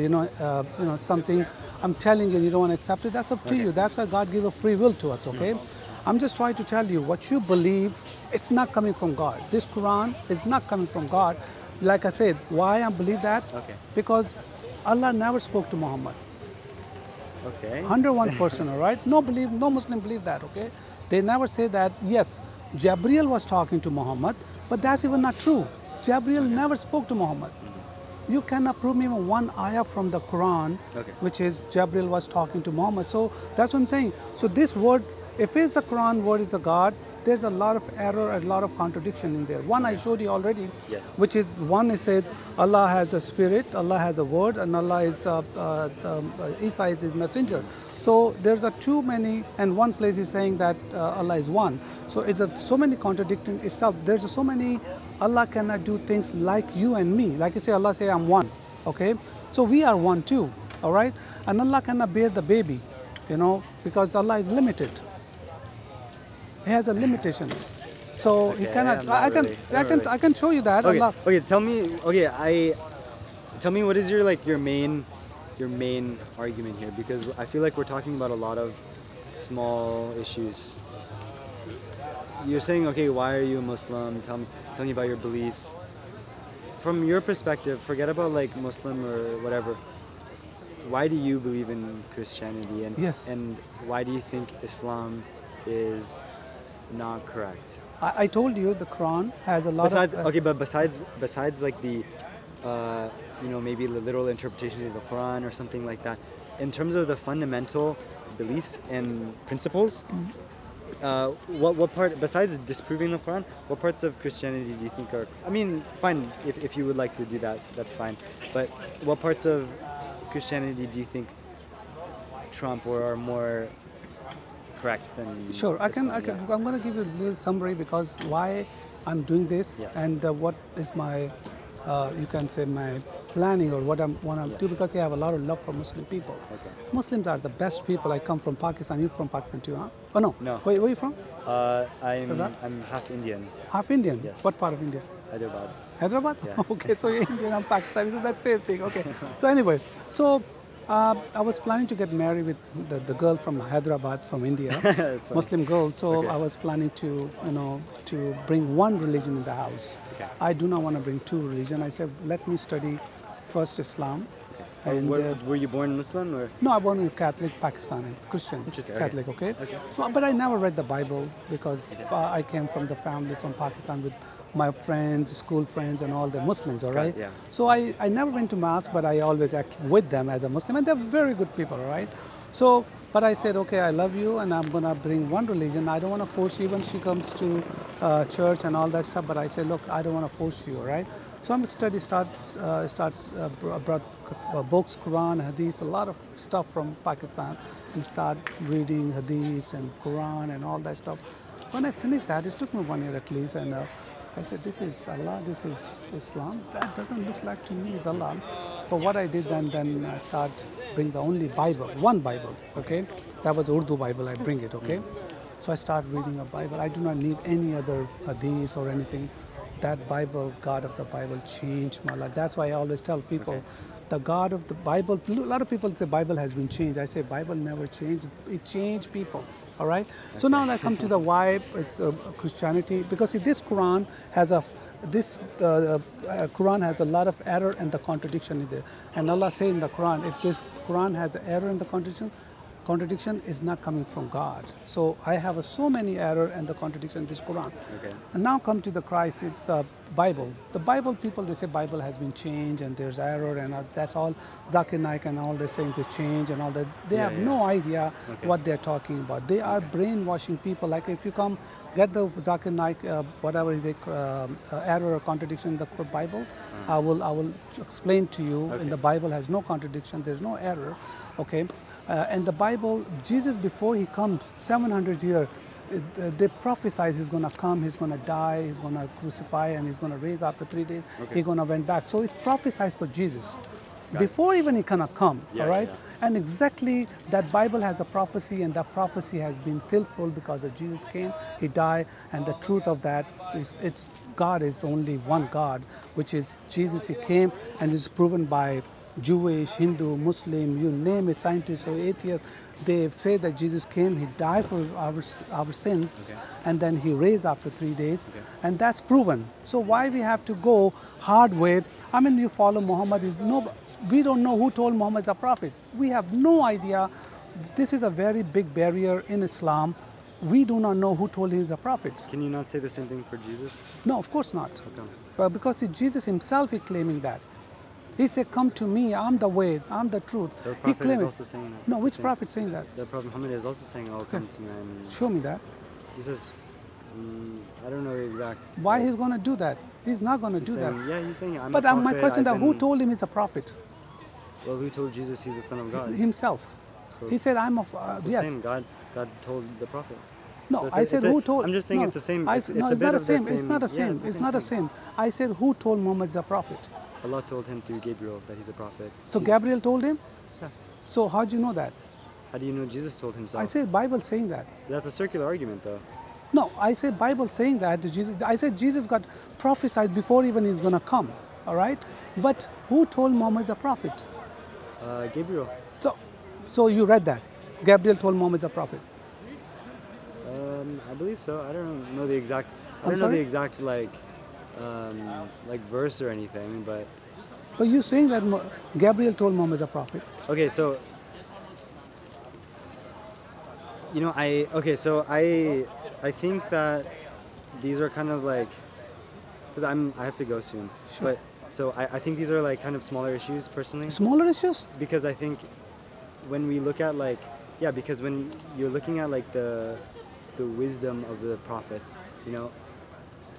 something. I'm telling you don't want to accept it. That's up to you. That's why God gave a free will to us. Okay, I'm just trying to tell you what you believe. It's not coming from God. This Quran is not coming from God. Like I said, why I believe that? Okay. Because Allah never spoke to Muhammad. Okay. 101%. All right. No Muslim believe that. Okay. They never say that. Yes, Jabril was talking to Muhammad, but that's even not true. Jabril never spoke to Muhammad. You cannot prove me even one ayah from the Quran, which is Jabril was talking to Muhammad. So that's what I'm saying. So this word, if it's the Quran word is a God, there's a lot of error, a lot of contradiction in there. One I showed you already, which is one is said Allah has a spirit, Allah has a word, and Allah is Isa is his messenger. So there's a too many, and one place is saying that Allah is one. So it's so many contradicting itself. There's so many. Allah cannot do things like you and me. Like you say, Allah say I'm one. Okay, so we are one too. All right, and Allah cannot bear the baby, because Allah is limited. He has a limitations, so he cannot. I can show you that. Okay. Allah. Okay. Tell me. Okay. Tell me what is your main argument here, because I feel like we're talking about a lot of small issues. You're saying, okay, why are you a Muslim? Tell me about your beliefs. From your perspective, forget about like Muslim or whatever. Why do you believe in Christianity, and why do you think Islam is not correct? I told you the Quran has a lot but besides like the maybe the literal interpretation of the Quran or something like that, in terms of the fundamental beliefs and principles, what part, besides disproving the Quran, what parts of Christianity do you think are, I mean, fine, if you would like to do that, that's fine, but what parts of Christianity do you think trump or are more correct than Sure, Islam? I'm going to give you a little summary because why I'm doing this and what is my, you can say my planning or what I want to do, because I have a lot of love for Muslim people. Muslims are the best people. I come from Pakistan. You're from Pakistan too, huh? Oh no. No. Where are you from? I'm half Indian. Half Indian? Yes. What part of India? Hyderabad. Hyderabad? Yeah. Okay, so you're Indian, I'm Pakistani, so that's the same thing. Okay. So anyway, I was planning to get married with the girl from Hyderabad, from India, Muslim girl. So I was planning to, to bring one religion in the house. I do not want to bring two religions. I said, let me study first Islam. And were you born Muslim or? No, I was born in Catholic, Pakistani, Christian, Catholic. Okay. So, but I never read the Bible because I came from the family from Pakistan with my friends, school friends, and all the Muslims. All right. Yeah. So I never went to mosque, but I always act with them as a Muslim, and they're very good people. All right. So, but I said, okay, I love you, and I'm gonna bring one religion. I don't want to force you when she comes to church and all that stuff. But I said, look, I don't want to force you, right? So I'm brought books, Quran, Hadith, a lot of stuff from Pakistan, and start reading Hadiths and Quran and all that stuff. When I finished that, it took me 1 year at least, and I said, this is Allah, this is Islam. That doesn't look like to me is Allah. But what I did then I start bring the only Bible, one Bible, okay? That was Urdu Bible, I bring it, okay? So I start reading a Bible. I do not need any other hadith or anything. That Bible, God of the Bible changed my life. That's why I always tell people, the God of the Bible, a lot of people say Bible has been changed. I say Bible never changed, it changed people. All right. So now I come to the why it's Christianity, because see, this Quran has Quran has a lot of error and the contradiction in there. And Allah say in the Quran, if this Quran has error and the contradiction is not coming from God. So I have so many error and the contradiction in this Quran. Okay. And now come to the Christ, it's Bible. The Bible people, they say Bible has been changed and there's error and that's all. Zakir Naik and all, they're saying they change and all that. They have no idea what they're talking about. They are brainwashing people. Like if you come, get the Zakir Naik, whatever is error or contradiction in the Bible, I will explain to you. In the Bible has no contradiction, there's no error, okay? And the Bible, Jesus before he comes, 700 years, they prophesied he's going to come, he's going to die, he's going to crucify, and he's going to raise after 3 days. He's going to went back. So it's prophesied for Jesus. Before even he cannot come, all right? And exactly that Bible has a prophecy, and that prophecy has been fulfilled because of Jesus came, he died, and the truth of that is it's God is only one God, which is Jesus. He came and is proven by Jewish, Hindu, Muslim, you name it, scientists or atheists. They say that Jesus came, he died for our sins, and then he raised after 3 days, and that's proven. So why we have to go hard way? I mean, you follow Muhammad, we don't know who told Muhammad is a prophet. We have no idea. This is a very big barrier in Islam. We do not know who told him is a prophet. Can you not say the same thing for Jesus? No, of course not. Okay. But because Jesus himself is claiming that. He said, come to me, I'm the way, I'm the truth. The prophet is also saying that. No, which prophet saying that? The prophet Muhammad is also saying, oh, come to me. Show me that. He says, I don't know the exact. Why he's going to do that? He's not going to do that. Yeah, he's saying, I'm a but prophet. My question is, who told him he's a prophet? Well, who told Jesus he's the Son of God? Himself. So he said, I'm a, yes. Saying God told the prophet. No, so I said who told. I'm just saying no, it's the same. No, it's not the same. It's not the same. Yeah, it's not the same. I said who told Muhammad is a prophet? Allah told him through Gabriel that he's a prophet. So Gabriel told him? Yeah. So how do you know that? How do you know Jesus told himself? I said Bible saying that. That's a circular argument though. No, I said Bible saying that Jesus. I said Jesus got prophesied before even he's going to come. All right? But who told Muhammad is a prophet? Gabriel. So you read that. Gabriel told Muhammad is a prophet. I believe so. I don't know the exact. I don't sorry? know the exact like verse or anything, but. But you're saying that Gabriel told Muhammad is a prophet. Okay, so. You know, I think that these are kind of like, because I have to go soon. Sure. But so I think these are like kind of smaller issues personally. Smaller issues? Because I think when we look at like, yeah, because when you're looking at like the wisdom of the prophets, you know,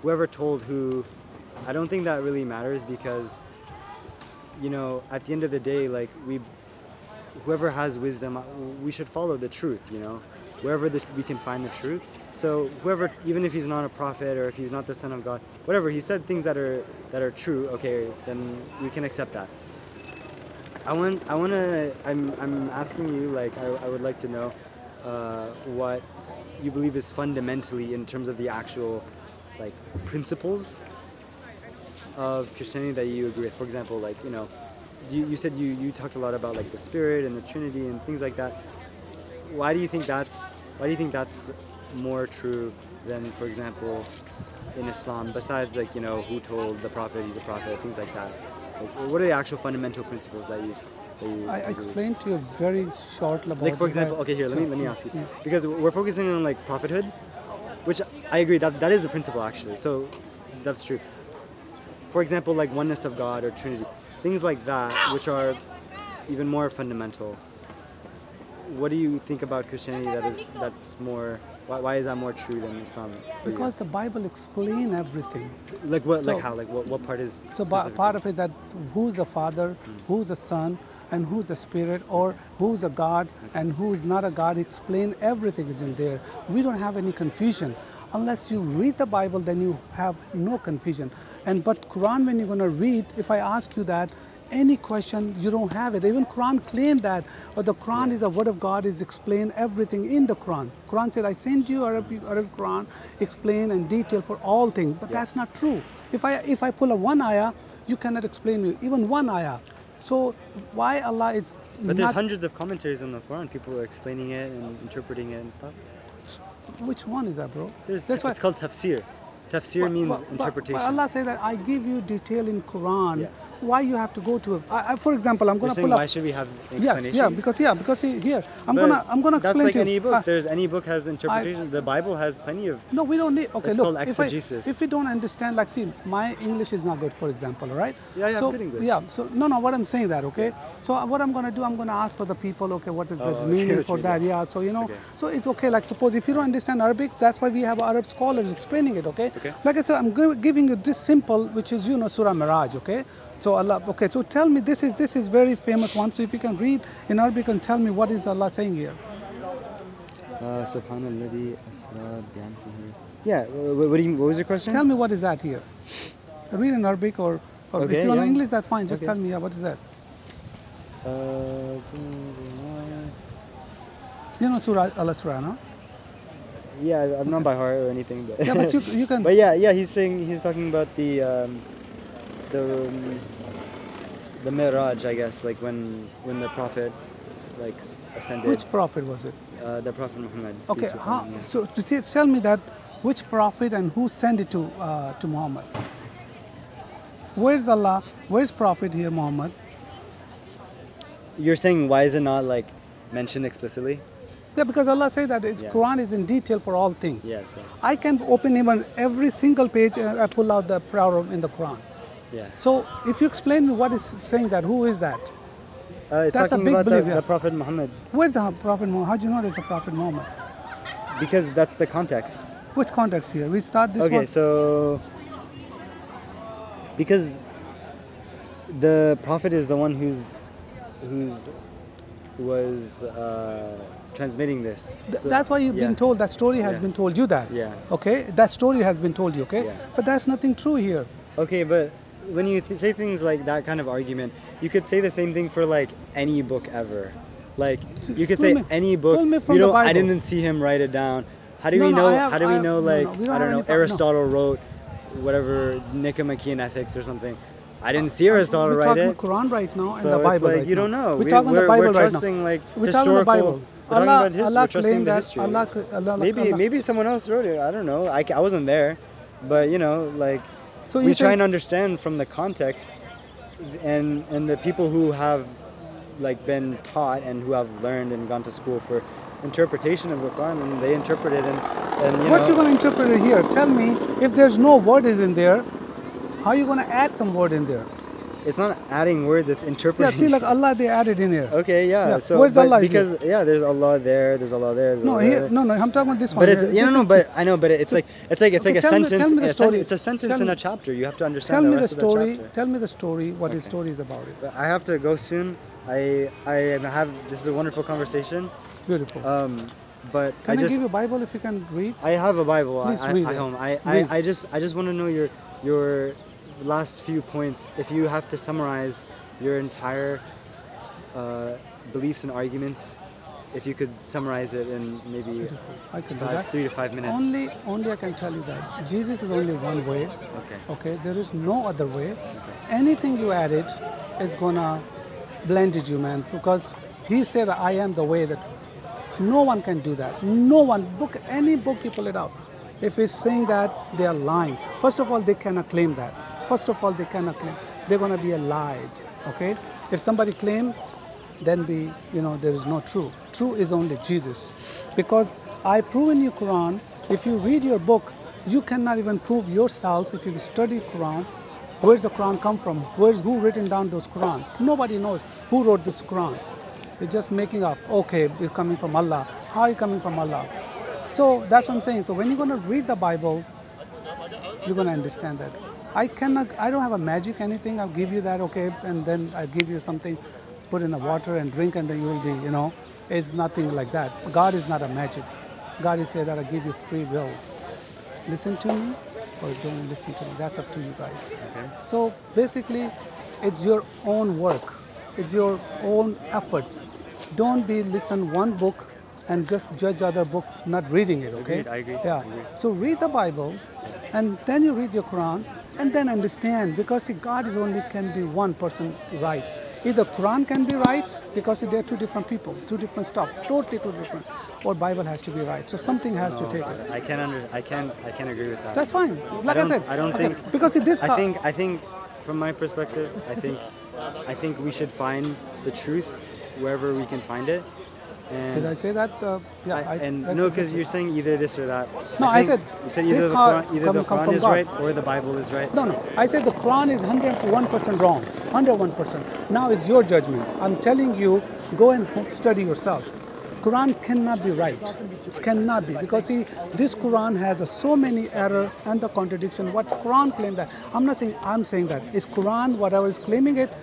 whoever told who, I don't think that really matters because, you know, at the end of the day, like whoever has wisdom, we should follow the truth, you know, wherever we can find the truth. So whoever, even if he's not a prophet or if he's not the Son of God, whatever, he said things that are true, okay, then we can accept that. I'm asking you, like, I would like to know what you believe is fundamentally in terms of the actual, like, principles of Christianity that you agree with. For example, like, you know, you said you talked a lot about like the Spirit and the Trinity and things like that. Why do you think that's more true than, for example, in Islam? Besides, like, you know, who told the prophet he's a prophet, things like that. Like, what are the actual fundamental principles that you I explained to you very shortly about. Like, for example, okay, here, let me ask you, because we're focusing on like prophethood, which I agree that is the principle actually. So that's true. For example, like oneness of God or Trinity, things like that, which are even more fundamental. what do you think about Christianity that's more? Why is that more true than Islam? For you? Because the Bible explains everything. Like what? So- Like how? Like what part is? So specific? part of it that who's a father, who's a son, and who's a spirit, or who's a God and who's not a God. Explain everything is in there. We don't have any confusion. Unless you read the Bible, then you have no confusion. But Quran, when you're going to read, if I ask you that, any question, you don't have it. Even Quran claimed that, but the Quran is a word of God, is explain everything in the Quran. Quran said, I send you Arabic Quran, explain and detail for all things, but that's not true. If I pull a one ayah, you cannot explain me, even one ayah. So why Allah is But there's not, hundreds of commentaries on the Quran. People are explaining it and interpreting it and stuff. which one is that, bro? There's, That's why it's called tafsir. Tafsir means interpretation. But Allah says that I give you detail in Quran. Yeah. Why you have to go to it? For example, I'm You're going to saying pull up. why should we have Yes, explanations? because see, here I'm But gonna that's explain like to you. any book. There's any book has interpretation. The Bible has plenty of. No, we don't need. Okay, It's look. called exegesis. If we don't understand, like, see, my English is not good, for example, all right? Yeah, you have so, good English. Yeah. So no, what I'm saying that, okay. So what I'm gonna do, I'm gonna ask for the people, okay, what is the I see meaning what for you that? mean. Yeah. So Okay. so it's okay. Like, suppose if you don't understand Arabic, that's why we have Arab scholars explaining it, okay? Okay. Like I said, I'm giving you this simple, which is Surah Miraj, okay? So Allah, okay. So tell me, this is very famous one. So if you can read in Arabic and tell me what is Allah saying here. Subhanalladhi asra bi'amdihi. Yeah. What was your question? Tell me what is that here. Read in Arabic or Okay, if you know yeah. English, that's fine. Just Okay. tell me, yeah, what is that? You know Surah Al-Isra, no? Yeah, I'm not by heart or anything, but Yeah, but you can. But yeah, he's talking about the Miraj, I guess, like when the Prophet ascended. Which prophet was it? The Prophet Muhammad. Okay, peace be upon him, yeah. so tell me that which prophet and who sent it to Muhammad? Where's Allah? Where's Prophet here, Muhammad? You're saying why is it not like mentioned explicitly? Yeah, because Allah says that its Yeah. Quran is in detail for all things. Yeah, so I can open even every single page. I pull out the proverb in the Quran. yeah. So if you explain me what is saying that, who is that? It's That's a talking big about belief, yeah. the Prophet Muhammad Where's the Prophet Muhammad? How do you know there's a Prophet Muhammad? because that's the context. Which context here? We start this Okay, one. so because the Prophet is the one who was transmitting this. So- That's why you've yeah. been told, that story has Yeah. been told you that. Yeah. Okay, that story has been told you, okay? Yeah. But that's nothing true here. Okay, but when you say things like that kind of argument, you could say the same thing for like any book ever. Like you could Pull say me- any book. pull me from You the know, I Bible. didn't see him write it down. How do No, we no, know? I have- how do we I have- know? no, Like no, we don't I have don't know. any pro- no. Aristotle wrote whatever Nicomachean Ethics or something. I didn't see Aristotle We're write talking it. Quran right now and So the it's Bible like right you now. don't know. We're talking the Bible we're right trusting now. like We're talking the historical. Bible. We're talking about history. Allah We're trusting claimed the that. history. Allah, Maybe maybe someone else wrote it. I don't know. I wasn't there, but you know, like So we you try say- and understand from the context, and the people who have like been taught and who have learned and gone to school for interpretation of the Quran, and they interpret it and you What know. you going to interpret it here? Tell me, if there's no word is in there, how you going to add some word in there? It's not adding words; it's interpreting. Yeah, see, like Allah, they added in here. Okay, yeah. Yeah. So Where's but Allah is because yeah, there's Allah there. There's Allah there. There's No, Allah here, there. no, I'm talking about this one. But it's here. yeah, This no, is- but I know, but it's like a Okay, sentence. tell me the story. It's a sentence Tell in me- a chapter. You have to Tell understand me the the rest of story. the chapter. Tell me the story. What his Okay. story is about it. But I have to go soon. I have this is a wonderful conversation. Beautiful. But Can I just give you a Bible if you can read? I have a Bible Please I read at it. home. Read. I just want to know your last few points. If you have to summarize your entire beliefs and arguments, if you could summarize it in maybe Beautiful. I can do that. 3 to 5 minutes. Only I can tell you that Jesus is only one way. Okay. Okay, there is no other way. Anything you added is gonna blend you, man, because he said, I am the way that no one can do that. No one, any book you pull it out. If it's saying that, they are lying. First of all, they cannot claim that. First of all, they cannot claim. They're gonna be lied, okay? If somebody claim, then there is no true. True is only Jesus. Because I prove in your Quran, if you read your book, you cannot even prove yourself if you study Quran. Where's the Quran come from? Who written down those Quran? Nobody knows who wrote this Quran. It's just making up. Okay, it's coming from Allah. How is it coming from Allah? So that's what I'm saying. So when you're going to read the Bible, you're going to understand that. I don't have a magic anything. I'll give you that, okay, and then I'll give you something, put in the water and drink, and then you will be, it's nothing like that. God is not a magic. God is saying that I give you free will. Listen to me or don't listen to me. That's up to you guys. Okay. So basically, it's your own work. It's your own efforts. Don't listen one book and just judge other book, not reading it, okay? Agreed, I agree. Yeah. I agree. So read the Bible, and then you read your Quran, and then understand, because see, God is only can be one person right. Either Quran can be right, because see, they're two different people, two different stuff, totally two different, or Bible has to be right. So something has to take it. I can't agree with that. That's fine. Like I said, I don't okay, think because see, this. I think from my perspective, I think we should find the truth wherever we can find it. And Did I say that? Yeah. no, because you're saying either this or that. No, I said you said either this the come Quran from is God. right or the Bible is right. No. I said the Quran is 101% wrong. 101%. Now it's your judgment. I'm telling you, go and study yourself. Quran cannot be right. Cannot be. Because see, this Quran has so many errors and the contradiction. What Quran claims that. I'm not saying, I'm saying that. Is Quran, whatever is claiming it,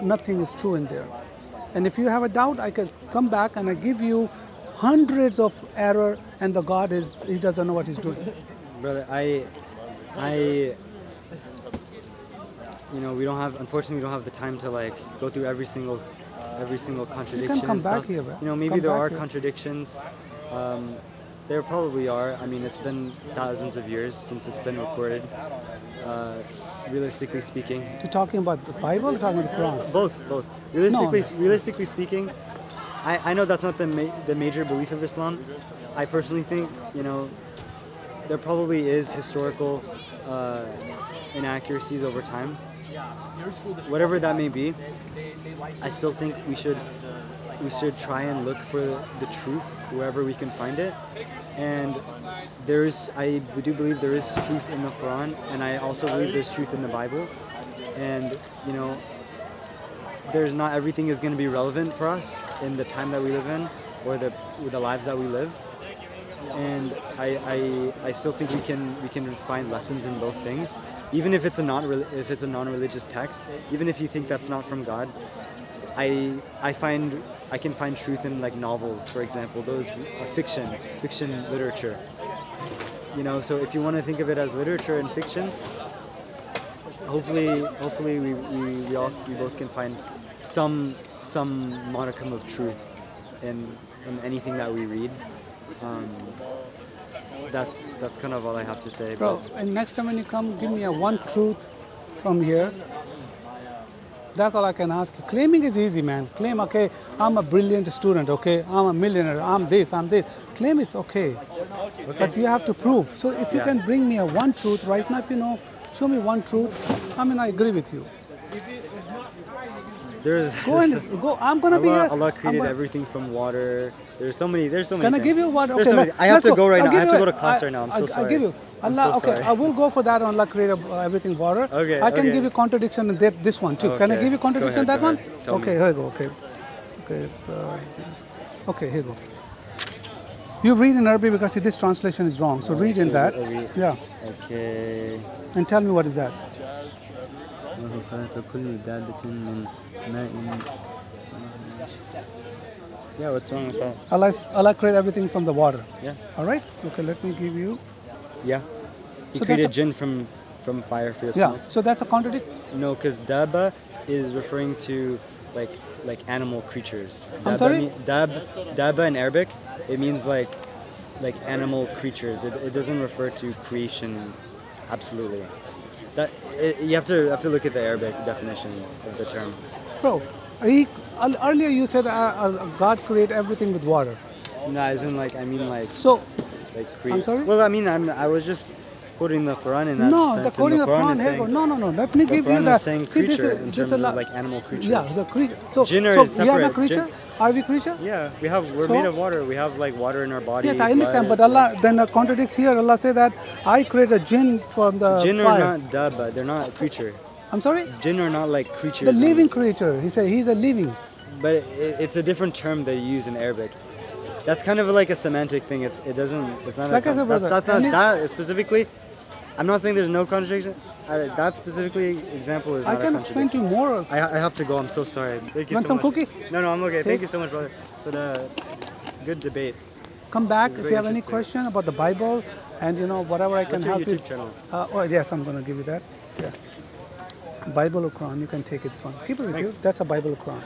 nothing is true in there. And if you have a doubt, I can come back and I give you hundreds of error, and the God he doesn't know what he's doing. Brother, unfortunately we don't have the time to like go through every single contradiction. come and back stuff. here, bro. Maybe Come there back are here. contradictions. There probably are. I mean, it's been thousands of years since it's been recorded. Realistically speaking, You're talking about the Bible or talking about the Quran? both. Realistically speaking, I know that's not the major belief of Islam. I personally think, there probably is historical inaccuracies over time. Whatever that may be, I still think we should try and look for the truth wherever we can find it. And I do believe there is truth in the Quran, and I also believe there's truth in the Bible. And there's not everything is going to be relevant for us in the time that we live in, or the lives that we live. And I still think we can find lessons in both things, even if it's a non-religious text. Even if you think that's not from God, I can find truth in like novels, for example. Those are fiction literature. So if you want to think of it as literature and fiction, hopefully we both can find some modicum of truth in anything that we read. That's kind of all I have to say. Bro, and next time when you come, give me one truth from here. That's all I can ask you. Claiming is easy, man. Claim, okay, I'm a brilliant student, okay, I'm a millionaire, I'm this. Claim is okay. But you have to prove. So if you can bring me one truth right now, show me one truth, I agree with you. Go. I'm gonna be here. Allah created everything from water. There's so many. Can I give you what? Okay, I have to go right now. I have to go to I- class right now. I'm so sorry. I'll give you. Allah. I'm so Okay, sorry. I will go for that. Allah created everything water. Okay, I can okay. give you contradiction in this one too. Can I Okay. give you contradiction in Go that one? ahead. Tell Okay, me. here you go. Okay. Okay, here you go. You read in Arabic because this translation is wrong. So read in that. Yeah. Okay. And tell me what is that. Yeah, what's wrong with that? Allah created everything from the water. Yeah. All right. Okay, let me give you. Yeah. He So created that's jinn from fire for your Yeah. smoke. So that's a contradiction. No, because daba is referring to like animal creatures. I'm sorry? Daba in Arabic, it means like animal creatures. It doesn't refer to creation. Absolutely. You have to look at the Arabic definition of the term. Bro, earlier you said God created everything with water. No, as in like So, create. I'm sorry? Well, I was just quoting the Quran in that no, sense. the and quoting the of Quran. is Here, saying, no. Let me the give you Quran the. is saying See, creature in terms a of lot. like animal creatures. Yeah, the creature. So, Jinner so is we are not separate. creature. Are we creature? Yeah, we're So- made of water. We have like water in our body. Yes, I understand. blood, But Allah then contradicts here. Allah say that I create a jinn from the Jinn are fire. not daba. They're not a creature. I'm sorry. Jinn are not like creatures. The living creature. He said he's a living. but it's a different term that you use in Arabic. That's kind of like a semantic thing. It's not Like I said, brother, that's not any- that specifically. I'm not saying there's no contradiction. That specifically example is I not can a explain to contradiction. you more. I have to go. I'm so sorry. Thank you Want so some much. cookie? No, I'm okay. Take. Thank you so much, brother, for the good debate. Come back It's if very you have any interesting. question about the Bible, and whatever I can What's your help you. YouTube channel? Oh yes, I'm gonna give you that. Yeah. Bible or Quran, you can take it. This one. Keep it with you. Thanks. That's a Bible or Quran.